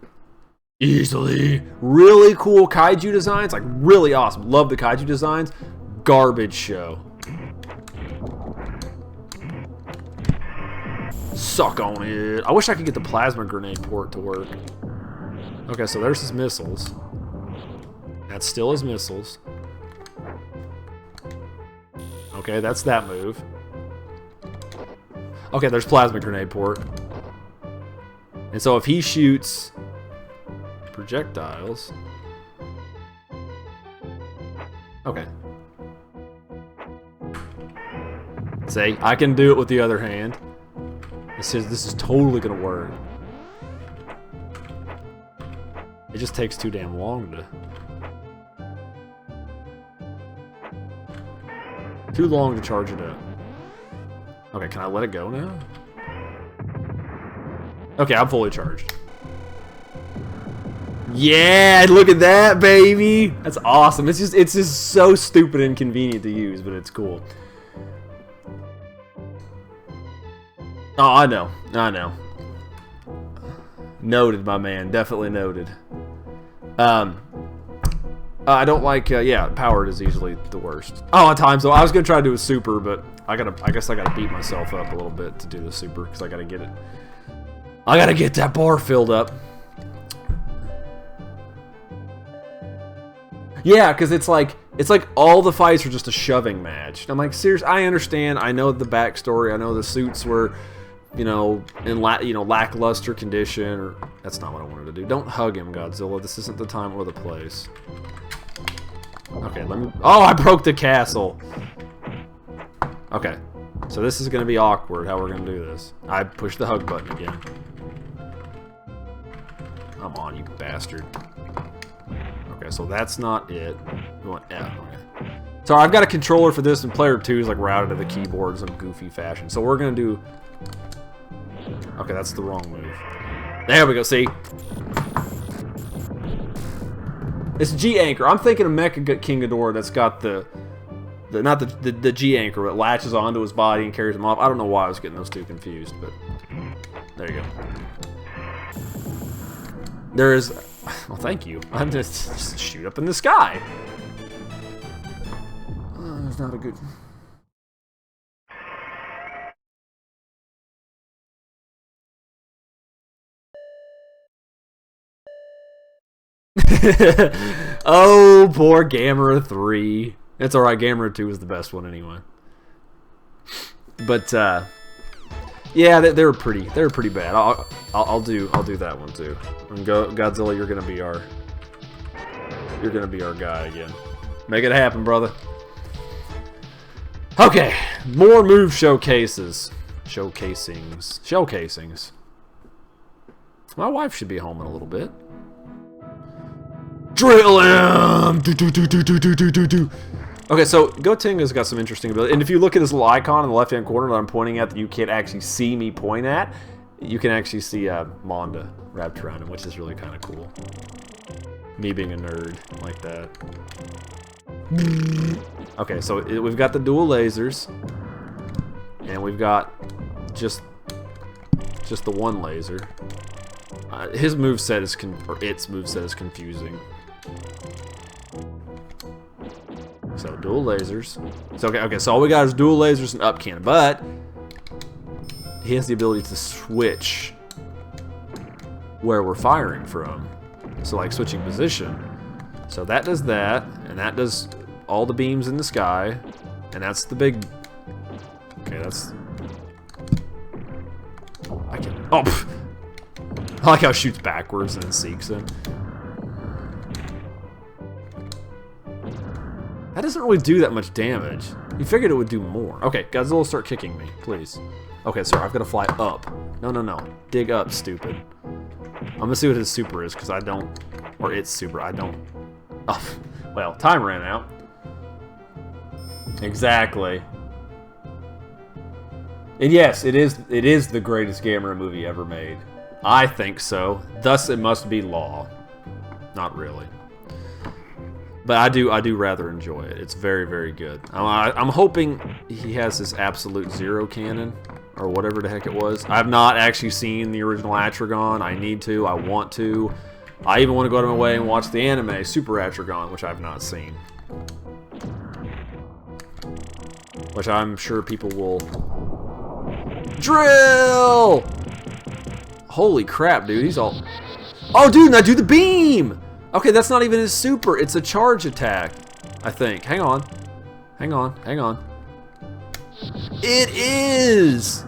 Really cool kaiju designs, like really awesome. Love the kaiju designs. Garbage show. Suck on it. I wish I could get the plasma grenade port to work. Okay, so there's his missiles. That's still his missiles. Okay, that's that move. Okay, there's plasma grenade port. And so if he shoots projectiles... Okay. See, I can do it with the other hand. This is totally gonna work. It just takes too damn long to... Too long to charge it up. Okay, can I let it go now? Okay, I'm fully charged. Yeah, look at that, baby! That's awesome. It's just so stupid and inconvenient to use, but it's cool. Oh, I know. Noted, my man. Definitely noted. I don't like, yeah, Powered is easily the worst. Oh, at times, though. I was going to try to do a Super, but I guess I gotta beat myself up a little bit to do the Super, because I gotta get it. I gotta get that bar filled up. Yeah, because it's like all the fights are just a shoving match. And I'm like, seriously, I understand. I know the backstory. I know the suits were, you know, in lackluster condition. Or that's not what I wanted to do. Don't hug him, Godzilla. This isn't the time or the place. Okay, let me... Oh, I broke the castle! Okay, so this is going to be awkward, how we're going to do this. I pushed the hug button again. Come on, you bastard. Okay, so that's not it. We want F. Okay. So I've got a controller for this, and player 2 is like routed to the keyboard in some goofy fashion. So we're going to do... Okay, that's the wrong move. There we go, see? It's G-Anchor. I'm thinking of Mecha King Ghidorah that's got not the G-Anchor, but latches onto his body and carries him off. I don't know why I was getting those two confused, but there you go. There is... Well, thank you. I'm just shoot up in the sky. It's not a good... Oh, poor Gamera 3. It's alright, Gamera 2 was the best one anyway. But yeah, they're pretty bad. I'll do that one too. And Godzilla, you're gonna be our guy again. Make it happen, brother. Okay, more move showcasings. Showcasings. My wife should be home in a little bit. Drill him! Okay, so Gotenga's got some interesting ability, and if you look at his little icon in the left-hand corner that I'm pointing at that you can't actually see me point at, you can actually see Monda wrapped around him, which is really kind of cool. Me being a nerd like that. Okay, so we've got the dual lasers, and we've got just the one laser. His moveset is its moveset is confusing. dual lasers. So, okay, so all we got is dual lasers and up cannon, but he has the ability to switch where we're firing from. So, like, switching position. So that does that, and that does all the beams in the sky, and that's the big... Okay, that's... I can... Oh! Pff. I like how it shoots backwards and then seeks him. That doesn't really do that much damage. You figured it would do more. Okay, Godzilla, start kicking me, please. Okay, sir, I've got to fly up. No, no, no. Dig up, stupid. I'm gonna see what his super is, because I don't... Or its super, I don't... Oh, well, time ran out. Exactly. And yes, it is the greatest Gamera movie ever made. I think so. Thus, it must be law. Not really. But I do rather enjoy it. It's very, very good. I'm hoping he has this absolute zero cannon, or whatever the heck it was. I've not actually seen the original Atragon. I need to. I want to. I even want to go out of my way and watch the anime, Super Atragon, which I've not seen. Which I'm sure people will... Drill! Holy crap, dude. He's all... Oh, dude, now do the beam! Okay, that's not even his super. It's a charge attack, I think. Hang on. Hang on. Hang on. It is!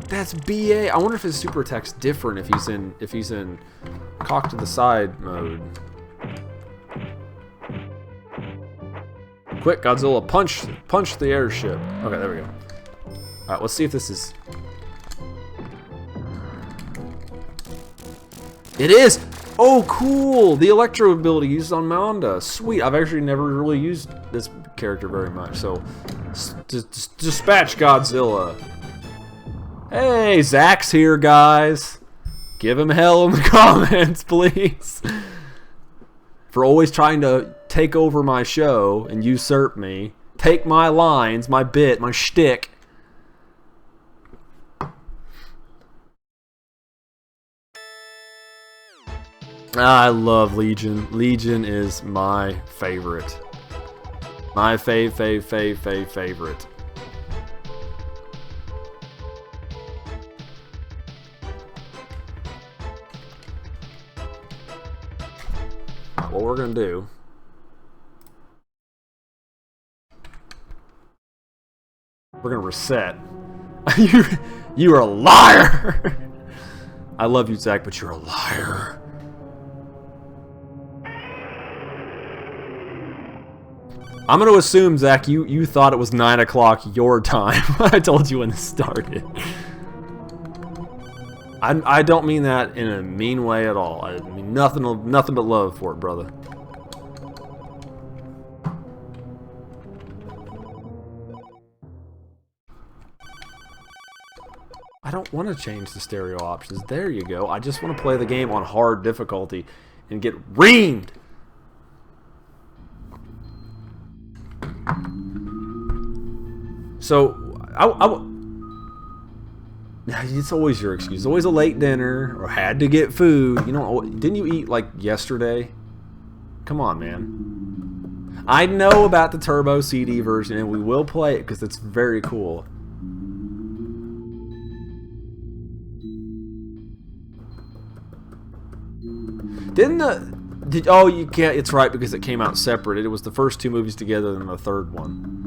That's BA. I wonder if his super attack's different if he's in cock to the side mode. Quick, Godzilla, punch the airship. Okay, there we go. Alright, let's see if this is... It is! Oh, cool! The electro ability used on Manda. Sweet. I've actually never really used this character very much, so... Dispatch Godzilla. Hey, Zach's here, guys. Give him hell in the comments, please. For always trying to take over my show and usurp me. Take my lines, my bit, my shtick. I love Legion. Legion is my favorite. My favorite. What we're gonna do... We're gonna reset. You're a liar! I love you, Zach, but you're a liar. I'm going to assume, Zach, you thought it was 9 o'clock your time when I told you when this started. I don't mean that in a mean way at all. I mean nothing but love for it, brother. I don't want to change the stereo options. There you go. I just want to play the game on hard difficulty and get reamed. So, it's always your excuse. It's always a late dinner or had to get food. You know, didn't you eat like yesterday? Come on, man. I know about the Turbo CD version, and we will play it because it's very cool. Oh, you can't. It's right because it came out separate. It was the first two movies together than the third one.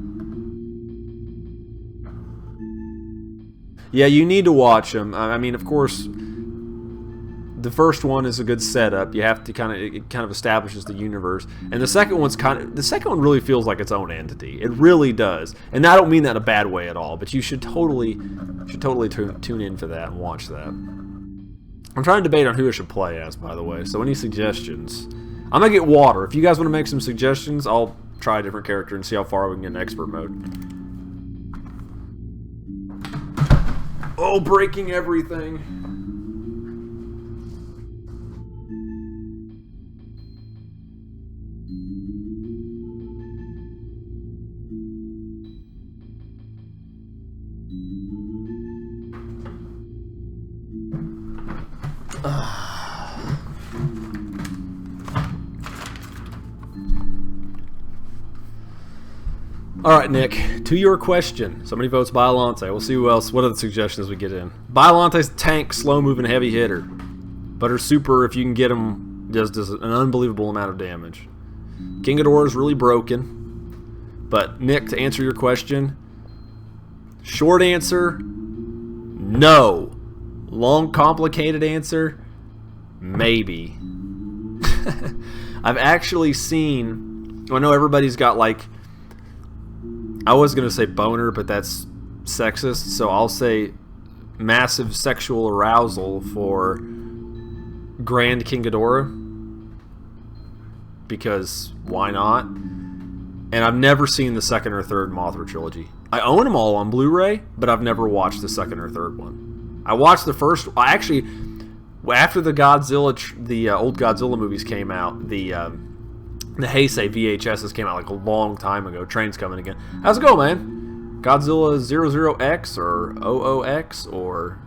Yeah, you need to watch them. I mean, of course, the first one is a good setup. You have to it kind of establishes the universe, and the second one's the second one really feels like its own entity. It really does, and I don't mean that in a bad way at all. But you should totally tune in for that and watch that. I'm trying to debate on who I should play as, by the way. So any suggestions? I'm gonna get water. If you guys want to make some suggestions, I'll try a different character and see how far we can get in expert mode. Oh, breaking everything. Alright, Nick, to your question. Somebody votes Biollante. We'll see who else. What other suggestions we get in? Biollante's tank, slow-moving, heavy hitter. But her super, if you can get him, does an unbelievable amount of damage. King Ghidorah is really broken. But, Nick, to answer your question, short answer, no. Long, complicated answer, maybe. I've actually seen... I know everybody's got, like... I was going to say boner, but that's sexist, so I'll say massive sexual arousal for Grand King Ghidorah. Because why not? And I've never seen the second or third Mothra trilogy. I own them all on Blu-ray, but I've never watched the second or third one. I watched the first... Actually, after the old Godzilla movies came out, the Heisei VHSs came out like a long time ago. Train's coming again. How's it go, man? Godzilla 00X or OOX or...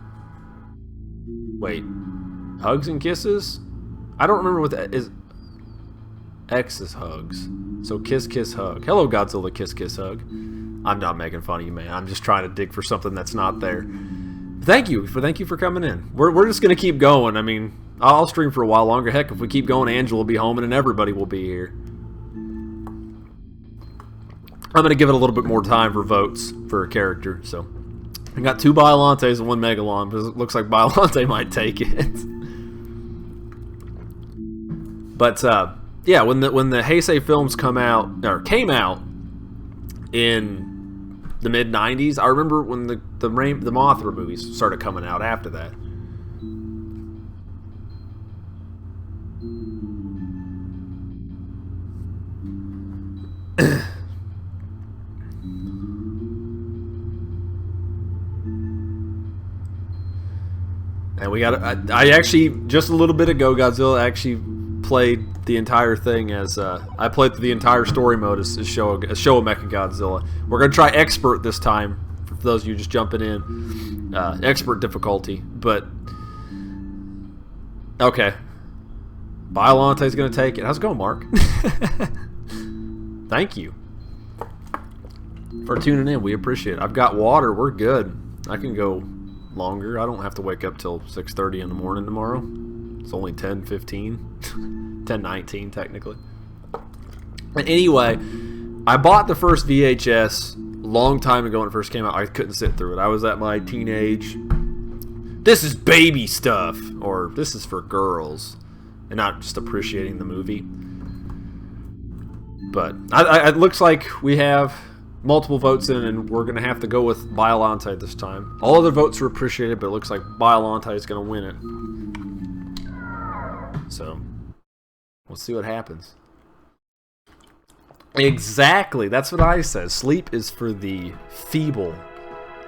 Wait. Hugs and Kisses? I don't remember what that is. X is hugs. So kiss, kiss, hug. Hello, Godzilla, kiss, kiss, hug. I'm not making fun of you, man. I'm just trying to dig for something that's not there. Thank you for coming in. We're just gonna keep going. I mean, I'll stream for a while longer. Heck, if we keep going, Angela will be home and then everybody will be here. I'm going to give it a little bit more time for votes for a character. So I got 2 Biolantes and 1 Megalon, but it looks like Biolante might take it. But yeah, when the Heisei films came out in the mid '90s, I remember when the Mothra movies started coming out after that. And we got... I actually, just a little bit ago, Godzilla actually played the entire thing as... I played the entire story mode as a show of Mechagodzilla. We're going to try Expert this time, for those of you just jumping in. Expert difficulty, but... Okay. Biolante's going to take it. How's it going, Mark? Thank you for tuning in. We appreciate it. I've got water. We're good. I can go... longer. I don't have to wake up till 6:30 in the morning tomorrow. It's only 10:15, 10:19 technically. But anyway, I bought the first VHS long time ago when it first came out. I couldn't sit through it. I was at my teenage, this is baby stuff, or this is for girls, and not just appreciating the movie. But it looks like we have multiple votes in, and we're going to have to go with Biolante this time. All other votes are appreciated, but it looks like Biolante is going to win it. So, we'll see what happens. Exactly, that's what I said. Sleep is for the feeble.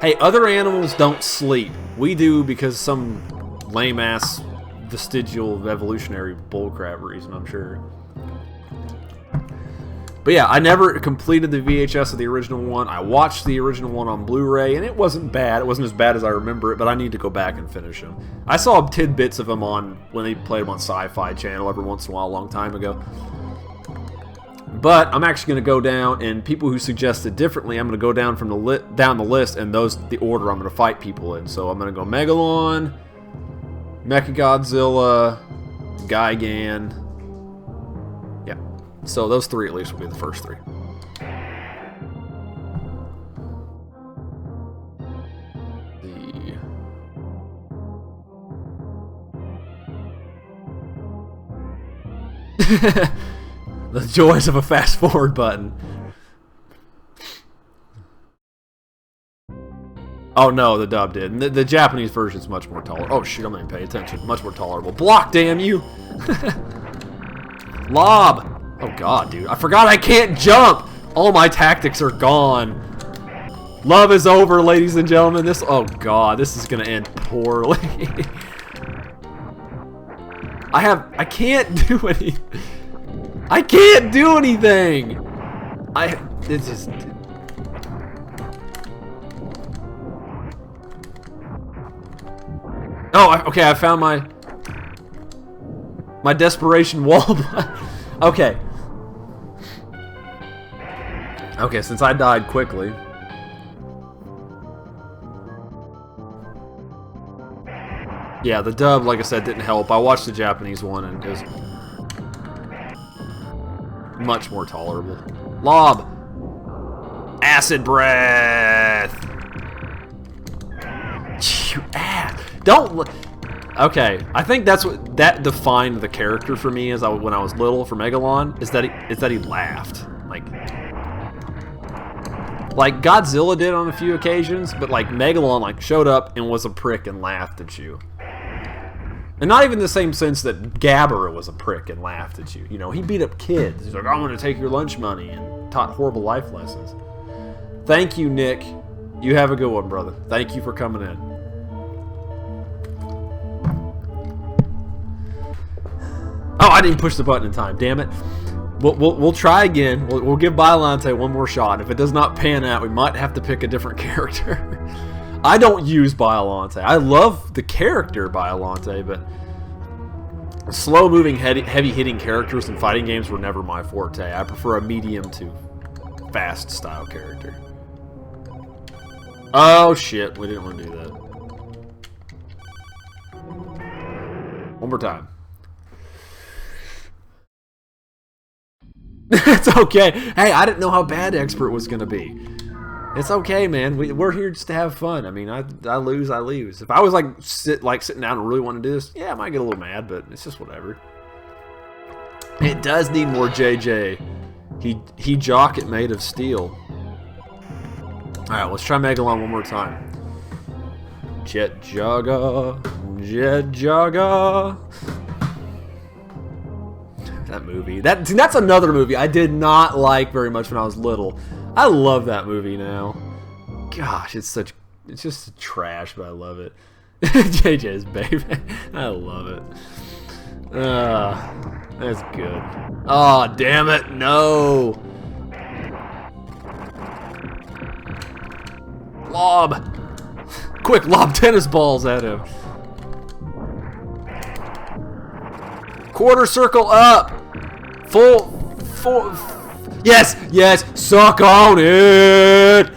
Hey, other animals don't sleep. We do because some lame-ass vestigial evolutionary bullcrap reason, I'm sure. But yeah, I never completed the VHS of the original one. I watched the original one on Blu-ray, and it wasn't bad. It wasn't as bad as I remember it, but I need to go back and finish them. I saw tidbits of them on when they played them on Sci-Fi Channel every once in a while, a long time ago. But I'm actually going to go down, and people who suggested differently, I'm going to go down from down the list, and the order I'm going to fight people in. So I'm going to go Megalon, Mechagodzilla, Gigan. So those 3 at least will be the first 3. The joys of a fast forward button. Oh no, the dub did. The Japanese version is much more tolerable. Oh shit, I'm not even paying attention. Much more tolerable. Block, damn you! Lob! Oh god, dude. I forgot I can't jump! All my tactics are gone. Love is over, ladies and gentlemen. Oh god, this is gonna end poorly. I can't do anything. I can't do anything! It's just... Oh, okay, I found my desperation wall. Okay. Okay, since I died quickly. Yeah, the dub, like I said, didn't help. I watched the Japanese one and it was much more tolerable. Lob! Acid breath! You ass! Don't... Okay, I think that's what... That defined the character for me when I was little for Megalon, is that he laughed. Like Godzilla did on a few occasions, but like Megalon like showed up and was a prick and laughed at you. And not even the same sense that Gabber was a prick and laughed at you. You know, he beat up kids. He's like, I'm going to take your lunch money, and taught horrible life lessons. Thank you, Nick. You have a good one, brother. Thank you for coming in. Oh, I didn't push the button in time. Damn it. We'll try again. We'll give Biollante one more shot. If it does not pan out, we might have to pick a different character. I don't use Biollante. I love the character Biollante, but slow-moving, heavy-hitting characters in fighting games were never my forte. I prefer a medium to fast style character. Oh shit, we didn't want to do that. One more time. It's okay. Hey, I didn't know how bad Expert was going to be. It's okay, man. We're here just to have fun. I mean, I lose, I lose. If I was like sitting down and really want to do this, yeah, I might get a little mad, but it's just whatever. It does need more JJ. He jock it made of steel. Alright, let's try Megalon one more time. Jet Jaga. Jet Jaga. That movie. That's another movie I did not like very much when I was little. I love that movie now. Gosh, it's just trash, but I love it. JJ's baby. I love it. That's good. Oh, damn it, no. Lob. Quick, lob tennis balls at him. Quarter circle up. Full. Yes, yes, suck on it.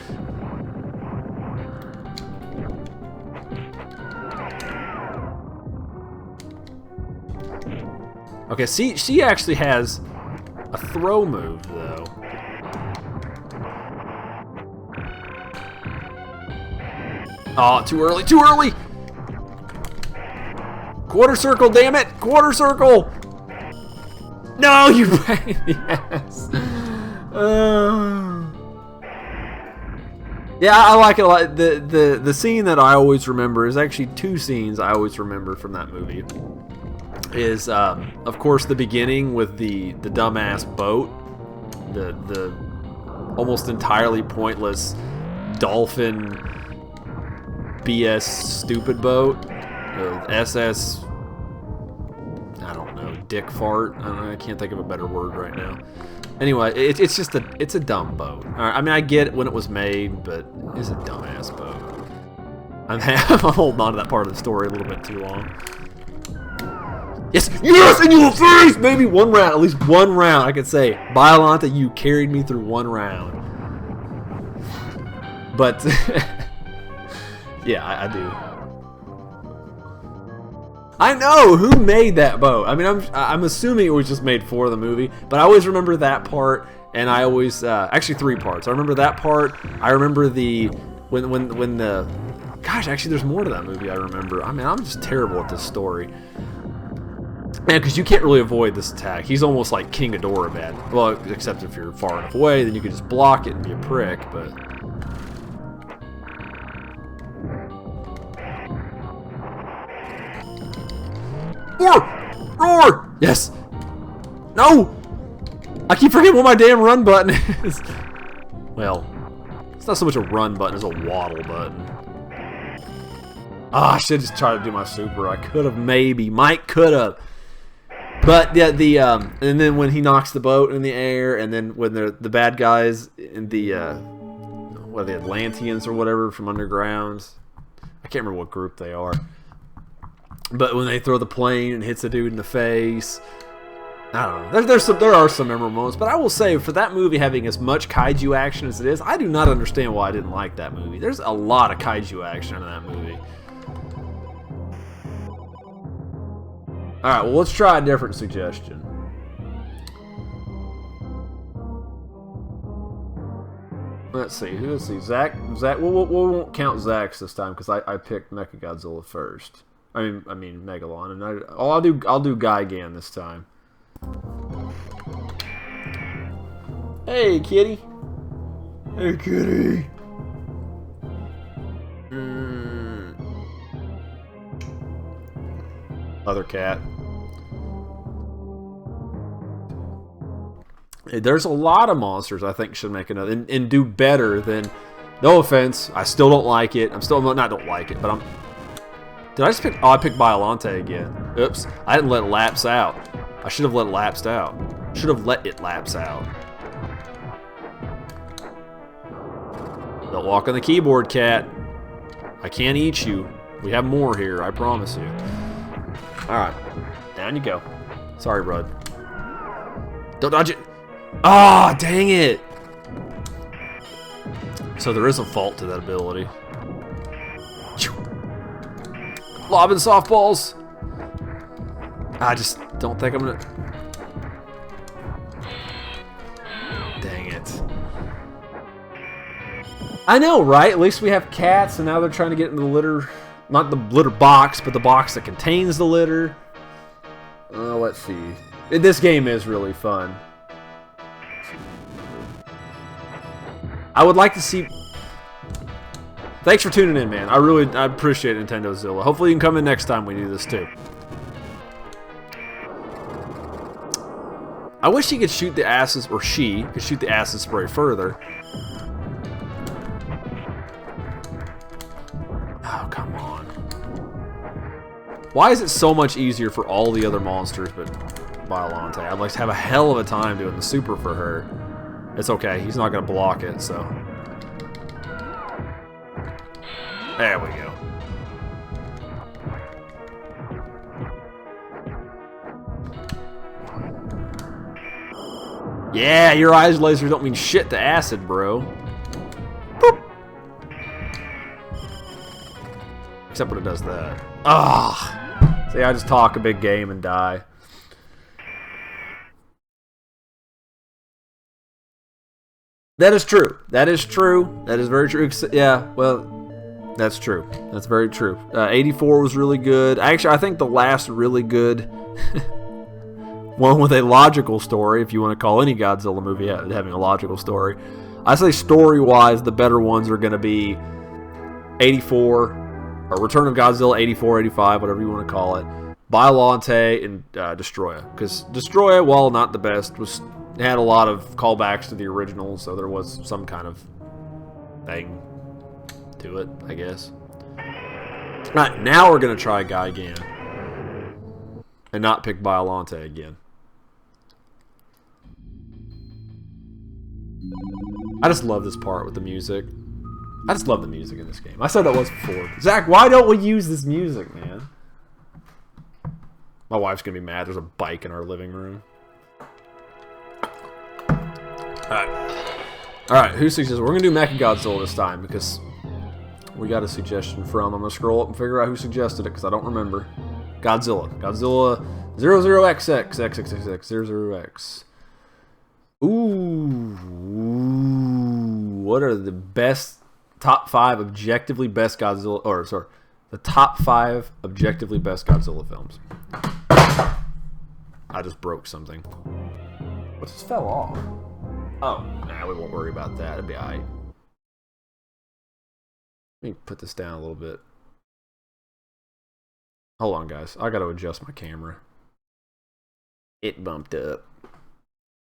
Okay, see, she actually has a throw move though. Oh, too early, too early. Quarter circle, damn it! Quarter circle! No, you pain in the ass. Yeah, I like it a lot. The scene that I always remember is actually two scenes I always remember from that movie. Is of course the beginning with the dumbass boat, the almost entirely pointless dolphin BS stupid boat. SS, I don't know, dick fart. I can't think of a better word right now. Anyway, it's just it's a dumb boat. I mean, I get it when it was made, but it's a dumbass boat. I'm holding on to that part of the story a little bit too long. Yes, yes, in your face, baby. One round, at least one round. I could say, Biollante, you carried me through one round. But yeah, I do. I know who made that boat. I mean, I'm assuming it was just made for the movie, but I always remember that part, and I always actually three parts. I remember that part. I remember the when the gosh, actually, there's more to that movie. I remember. I mean, I'm just terrible at this story. Yeah, because you can't really avoid this attack. He's almost like King Ghidorah bad. Well, except if you're far enough away, then you can just block it and be a prick. But roar! Yes! No! I keep forgetting what my damn run button is. Well, it's not so much a run button as a waddle button. Ah, I should just try to do my super. I could have maybe. Might could have. But yeah, and then when he knocks the boat in the air, and then when the bad guys in the what are the Atlanteans or whatever from underground. I can't remember what group they are. But when they throw the plane and hits a dude in the face, I don't know. There are some memorable moments, but I will say for that movie having as much kaiju action as it is, I do not understand why I didn't like that movie. There's a lot of kaiju action in that movie. All right, well let's try a different suggestion. Let's see. Let's see. Zach. We won't count Zach's this time because I picked Mechagodzilla first. I mean Megalon, and I'll do Gigan this time. Hey, kitty. Hey, kitty. Other cat. There's a lot of monsters I think should make another and do better than. No offense, I still don't like it. I'm still not don't like it, but I'm. Did I just pick? Oh, I picked Biollante again. Oops, I didn't let it lapse out. I should have let it lapse out. Should have let it lapse out. Don't walk on the keyboard, cat. I can't eat you. We have more here, I promise you. Alright, down you go. Sorry, bud. Don't dodge it. Ah, oh, dang it. So there is a fault to that ability. Lobbing softballs. I just don't think I'm gonna. Dang it. I know, right? At least we have cats, and now they're trying to get into the litter. Not the litter box, but the box that contains the litter. Let's see. This game is really fun. I would like to see. Thanks for tuning in, man. I appreciate Nintendozilla. Hopefully you can come in next time we do this too. I wish he could shoot the acid, or she could shoot the acid spray further. Oh, come on. Why is it so much easier for all the other monsters but Biollante? I'd like to have a hell of a time doing the super for her. It's okay, he's not going to block it, so. There we go. Yeah, your eyes lasers don't mean shit to acid, bro. Boop. Except when it does that. Ah. See, I just talk a big game and die. That is true. That is true. That is very true. Yeah, well, that's true. That's very true. 84 was really good. Actually, I think the last really good one with a logical story, if you want to call any Godzilla movie having a logical story. I say story-wise, the better ones are going to be 84, or Return of Godzilla 84, 85, whatever you want to call it. Biollante and Destroya. Because Destroya, while not the best, had a lot of callbacks to the original, so there was some kind of thing to it, I guess. Alright, now we're going to try Gigan. And not pick Biollante again. I just love this part with the music. I just love the music in this game. I said that once before. Zach, why don't we use this music, man? My wife's going to be mad. There's a bike in our living room. Alright, who suggests? We're going to do Mechagodzilla this time because we got a suggestion from. I'm going to scroll up and figure out who suggested it because I don't remember. Godzilla. Godzilla 00XX 00X. Ooh. What are the best top 5 objectively best Godzilla, or sorry, the top 5 objectively best Godzilla films? I just broke something. What just fell off? Oh, nah, we won't worry about that. It'll be alright. Let me put this down a little bit. Hold on, guys. I gotta adjust my camera. It bumped up.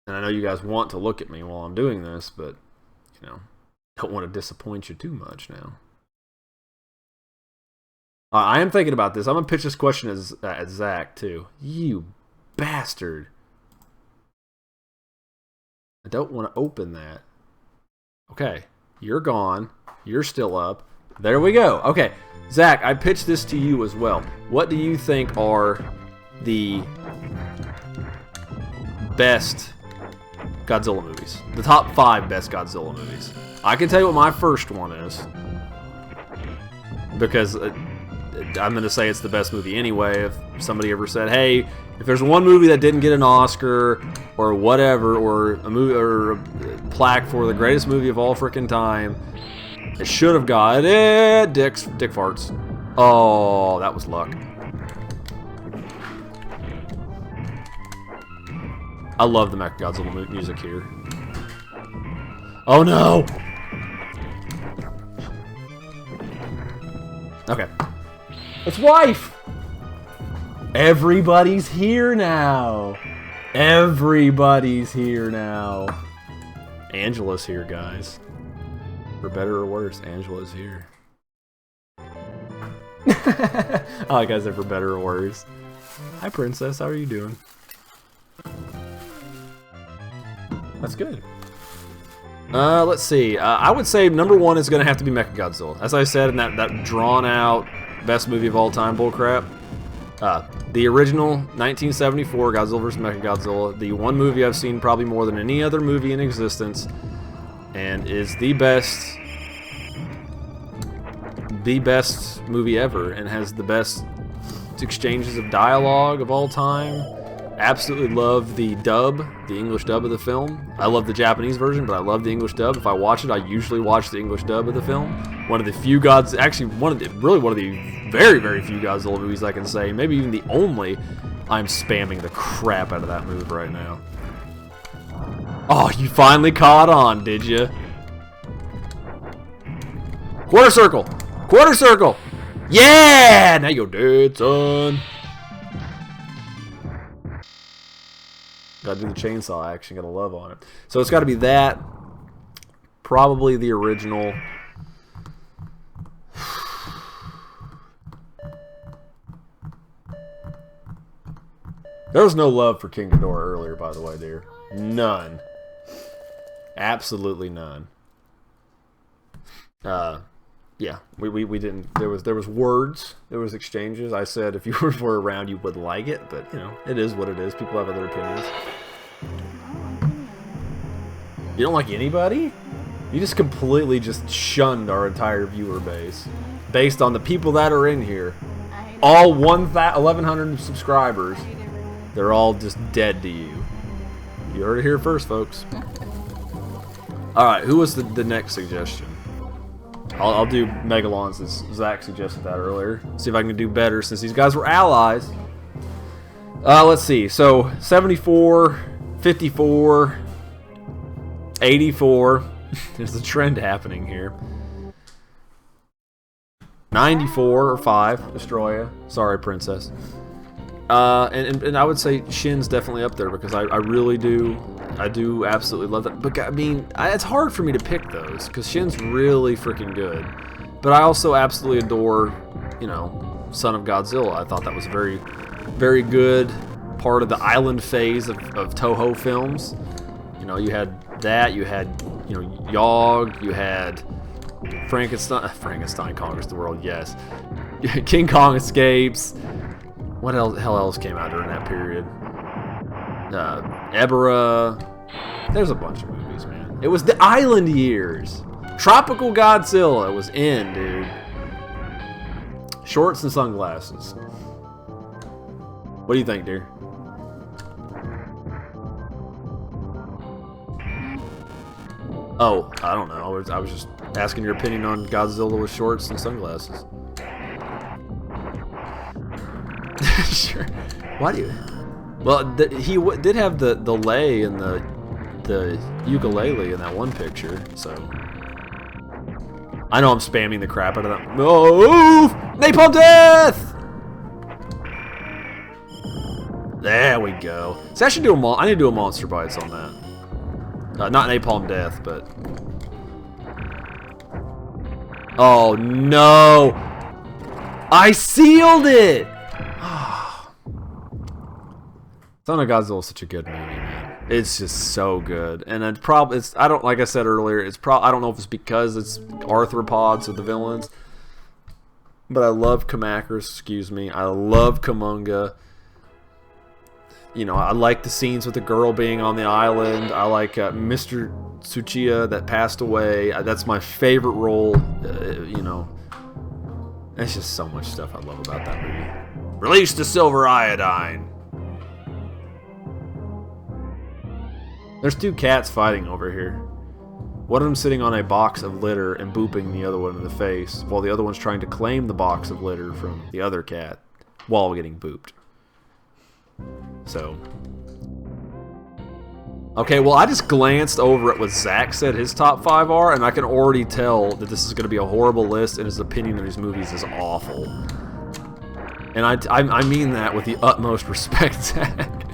And I know you guys want to look at me while I'm doing this, but, you know, don't want to disappoint you too much now. I am thinking about this. I'm going to pitch this question at Zach, too. You bastard. I don't want to open that. Okay. You're gone. You're still up. There we go. Okay. Zach, I pitched this to you as well. What do you think are the best Godzilla movies. The top 5 best Godzilla movies. I can tell you what my first one is. Because I'm going to say it's the best movie anyway. If somebody ever said, hey, if there's one movie that didn't get an Oscar or whatever, or a movie or a plaque for the greatest movie of all frickin' time, it should have got it. Dick farts. Oh, that was luck. I love the Mechagodzilla music here. Oh no! Okay. It's wife! Everybody's here now. Everybody's here now. Angela's here, guys. For better or worse, Angela's here. I like I said for better or worse. Hi, Princess. How are you doing? That's good. Let's see. I would say number 1 is going to have to be Mechagodzilla. As I said in that drawn-out best movie of all time bullcrap. The original 1974 Godzilla vs. Mechagodzilla, the one movie I've seen probably more than any other movie in existence, and is the best movie ever, and has the best exchanges of dialogue of all time. Absolutely love the dub, the English dub of the film. I love the Japanese version, but I love the English dub. If I watch it, I usually watch the English dub of the film. One of the few one of the very, very few Godzilla movies I can say, maybe even the only. I'm spamming the crap out of that move right now. Oh, you finally caught on, did you? Quarter circle! Quarter circle! Yeah! Now you're dead, son. Gotta do the chainsaw action, gotta love on it. So it's gotta be that. Probably the original. There was no love for King Ghidorah earlier, by the way, dear. None. Absolutely none. Yeah, we didn't. There was words. There was exchanges. I said if you were around, you would like it, but you know, it is what it is. People have other opinions. You don't like anybody? You just completely shunned our entire viewer base, based on the people that are in here. All 1,100 subscribers. They're all just dead to you. You heard it here first, folks. Alright, who was the next suggestion? I'll do Megalon since Zach suggested that earlier. See if I can do better since these guys were allies. Let's see. So, 74, 54, 84. There's a trend happening here. 94 or 5, Destroya. Sorry, Princess. And I would say Shin's definitely up there because I really do. I do absolutely love that. But I mean, it's hard for me to pick those because Shin's really freaking good. But I also absolutely adore, you know, Son of Godzilla. I thought that was a very, very good part of the island phase of Toho films. You know, you had that. You had, you know, Yog. You had Frankenstein conquers the world. Yes. King Kong escapes. What hell else came out during that period? Ebera. There's a bunch of movies, man. It was the island years. Tropical Godzilla was in, dude. Shorts and sunglasses. What do you think, dear? Oh, I don't know. I was just asking your opinion on Godzilla with shorts and sunglasses. Sure. Why do you? Well, he did have the lei and the ukulele in that one picture, so I know I'm spamming the crap out of that. Move! Napalm Death! There we go. So I should do I need to do a Monster Bites on that. Not Napalm Death, but oh no! I sealed it. Son of Godzilla is such a good movie, man. It's just so good, and I don't like I said earlier. I don't know if it's because it's arthropods of the villains, but I love Kamacuras. Excuse me, I love Kumonga. You know, I like the scenes with the girl being on the island. I like Mr. Tsuchiya that passed away. That's my favorite role. You know, there's just so much stuff I love about that movie. Release the silver iodine. There's two cats fighting over here. One of them sitting on a box of litter and booping the other one in the face, while the other one's trying to claim the box of litter from the other cat while getting booped. So. Okay, well, I just glanced over at what Zach said his top 5 are, and I can already tell that this is going to be a horrible list, and his opinion of these movies is awful. And I mean that with the utmost respect, Zach.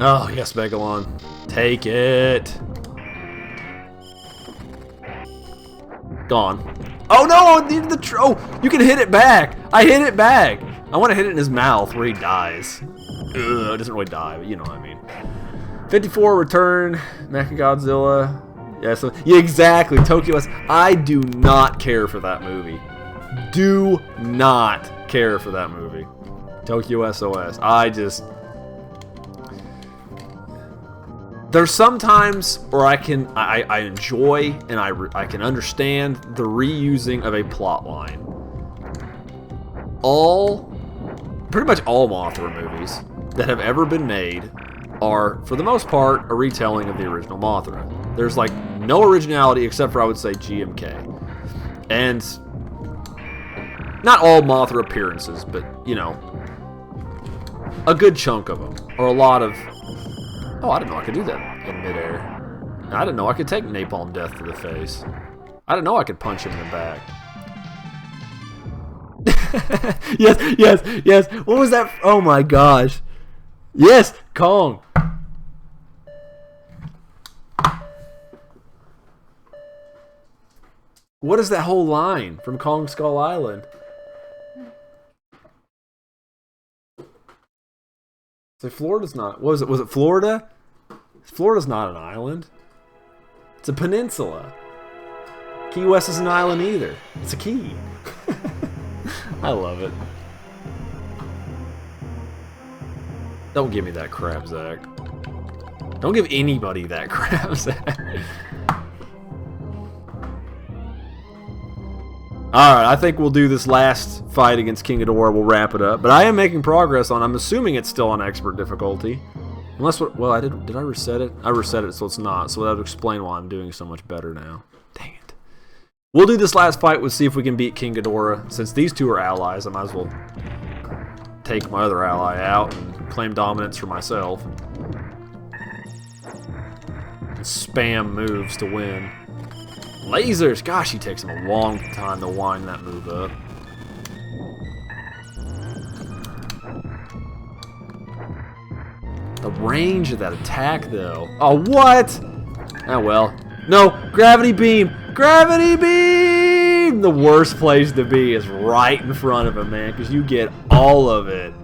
Oh, yes, Megalon. Take it. Gone. Oh, no! I needed the oh, you can hit it back! I hit it back! I want to hit it in his mouth where he dies. Ugh, it doesn't really die, but you know what I mean. 54, Return, Mechagodzilla. Yeah, so, yeah, exactly, Tokyo S. I do not care for that movie. Do not care for that movie. Tokyo SOS. There's some times where I enjoy and I can understand the reusing of a plot line. Pretty much all Mothra movies that have ever been made are, for the most part, a retelling of the original Mothra. There's like no originality except for, I would say, GMK. And not all Mothra appearances, but, you know, a good chunk of them, or a lot of... Oh, I didn't know I could do that in midair. I didn't know I could take napalm death to the face. I didn't know I could punch him in the back. Yes, yes, yes. What was that? Oh my gosh. Yes, Kong. What is that whole line from Kong Skull Island? So Florida's not. What was it? Was it Florida? Florida's not an island. It's a peninsula. Key West is an island either. It's a key. I love it. Don't give me that crap, Zach. Don't give anybody that crap, Zach. Alright, I think we'll do this last fight against King Ghidorah. We'll wrap it up. But I am making progress on, I'm assuming it's still on expert difficulty. Unless, well, did I reset it? I reset it so it's not. So that would explain why I'm doing so much better now. Dang it. We'll do this last fight. We'll see if we can beat King Ghidorah. Since these two are allies, I might as well take my other ally out and claim dominance for myself. And spam moves to win. Lasers! Gosh, he takes him a long time to wind that move up. The range of that attack, though. Oh, what? Oh, well. No! Gravity beam! Gravity beam! The worst place to be is right in front of him, man, because you get all of it.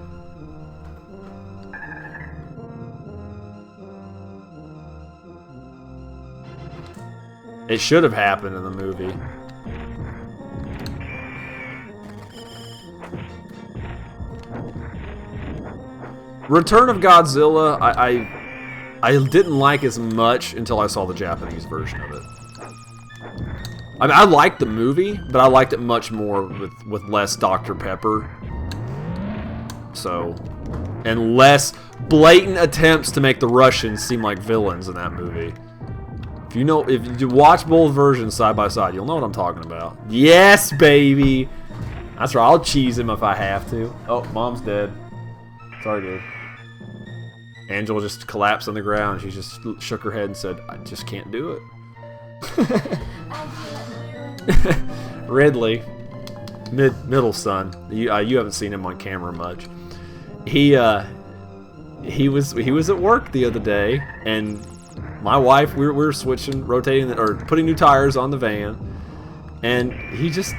It should have happened in the movie. Return of Godzilla, I didn't like as much until I saw the Japanese version of it. I mean, I liked the movie, but I liked it much more with less Dr. Pepper. So, and less blatant attempts to make the Russians seem like villains in that movie. If you watch both versions side by side, you'll know what I'm talking about. Yes, baby! That's right, I'll cheese him if I have to. Oh, Mom's dead. Sorry, dude. Angela just collapsed on the ground. She just shook her head and said, I just can't do it. Ridley, middle son. You haven't seen him on camera much. He was at work the other day, and my wife, we were switching, rotating, or putting new tires on the van, and he just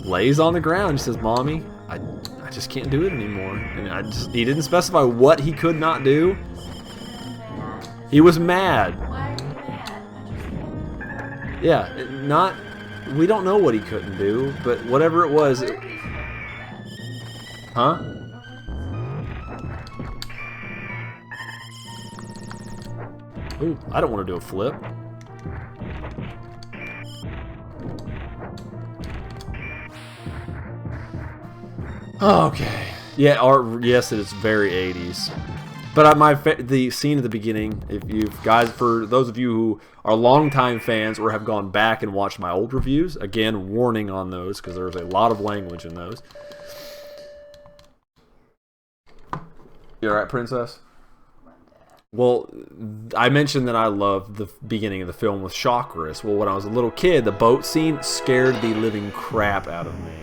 lays on the ground. He says, "Mommy, I just can't do it anymore." And he didn't specify what he could not do. He was mad. Yeah, we don't know what he couldn't do, but whatever it was. Huh? Ooh, I don't want to do a flip. Okay. Yeah, yes, it is very 80s. But the scene at the beginning, if you guys, for those of you who are longtime fans or have gone back and watched my old reviews, again, warning on those because there's a lot of language in those. You alright, Princess? Well, I mentioned that I loved the beginning of the film with Chakras. Well, when I was a little kid, the boat scene scared the living crap out of me.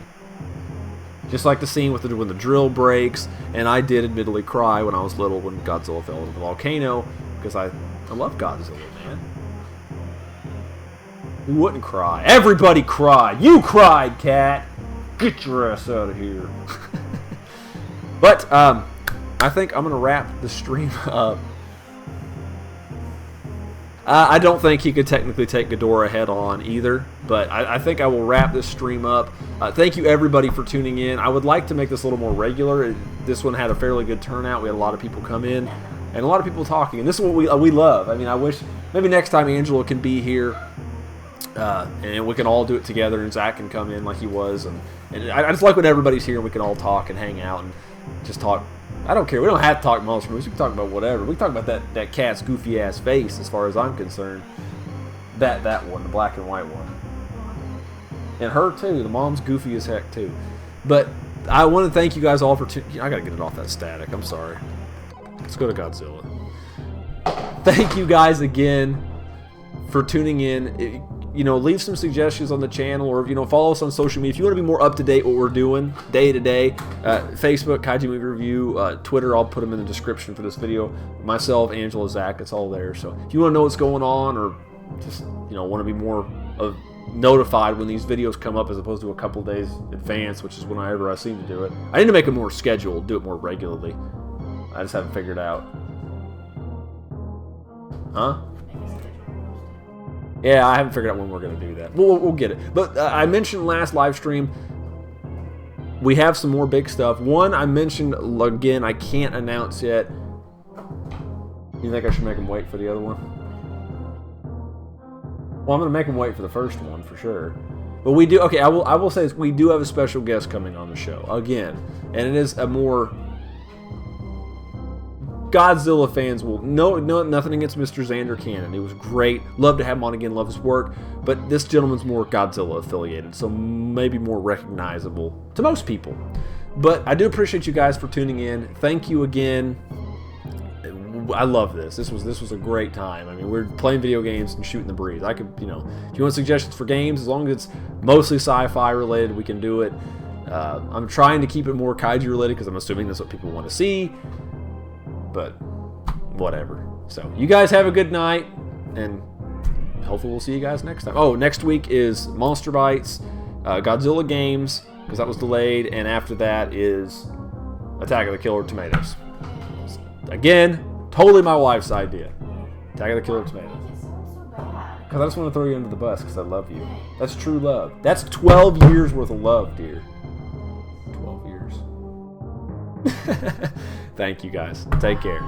Just like the scene with when the drill breaks, and I did admittedly cry when I was little when Godzilla fell into the volcano, because I love Godzilla, man. Who wouldn't cry? Everybody cried! You cried, cat! Get your ass out of here. But, I think I'm going to wrap the stream up. I don't think he could technically take Ghidorah head on either, but I think I will wrap this stream up. Thank you everybody for tuning in. I would like to make this a little more regular. This one had a fairly good turnout. We had a lot of people come in and a lot of people talking, and this is what we love. I mean, I wish maybe next time Angela can be here and we can all do it together, and Zach can come in like he was. And I just like when everybody's here and we can all talk and hang out and just talk. I don't care. We don't have to talk monster movies. We can talk about whatever. We can talk about that cat's goofy ass face, as far as I'm concerned. That one, the black and white one, and her too. The mom's goofy as heck too. But I want to thank you guys all for I gotta get it off that static. I'm sorry. Let's go to Godzilla. Thank you guys again for tuning in. You know, leave some suggestions on the channel, or, you know, follow us on social media. If you want to be more up to date what we're doing day to day, Facebook, Kaiju Movie Review, Twitter, I'll put them in the description for this video. Myself, Angela, Zach, it's all there. So if you want to know what's going on, or just, you know, want to be more notified when these videos come up as opposed to a couple days in advance, which is whenever I seem to do it. I need to make it more scheduled, do it more regularly. I just haven't figured out. Huh? Yeah, I haven't figured out when we're going to do that. We'll get it. But I mentioned last live stream, we have some more big stuff. One, I mentioned, again, I can't announce yet. You think I should make them wait for the other one? Well, I'm going to make them wait for the first one, for sure. But we do, okay, I will say this, we do have a special guest coming on the show, again. And it is a more... Godzilla fans will no nothing against Mr. Xander Cannon. He was great. Love to have him on again. Love his work. But this gentleman's more Godzilla affiliated, so maybe more recognizable to most people. But I do appreciate you guys for tuning in. Thank you again. I love this. This was a great time. I mean, we're playing video games and shooting the breeze. I could, you know, if you want suggestions for games, as long as it's mostly sci-fi related, we can do it. I'm trying to keep it more kaiju related because I'm assuming that's what people want to see. But whatever. So you guys have a good night, and hopefully we'll see you guys next time. Oh, next week is Monster Bites, Godzilla Games, because that was delayed, and after that is Attack of the Killer Tomatoes. Again, totally my wife's idea. Attack of the Killer Tomatoes. Because I just want to throw you under the bus because I love you. That's true love. That's 12 years worth of love, dear. 12 years. Thank you guys. Take care.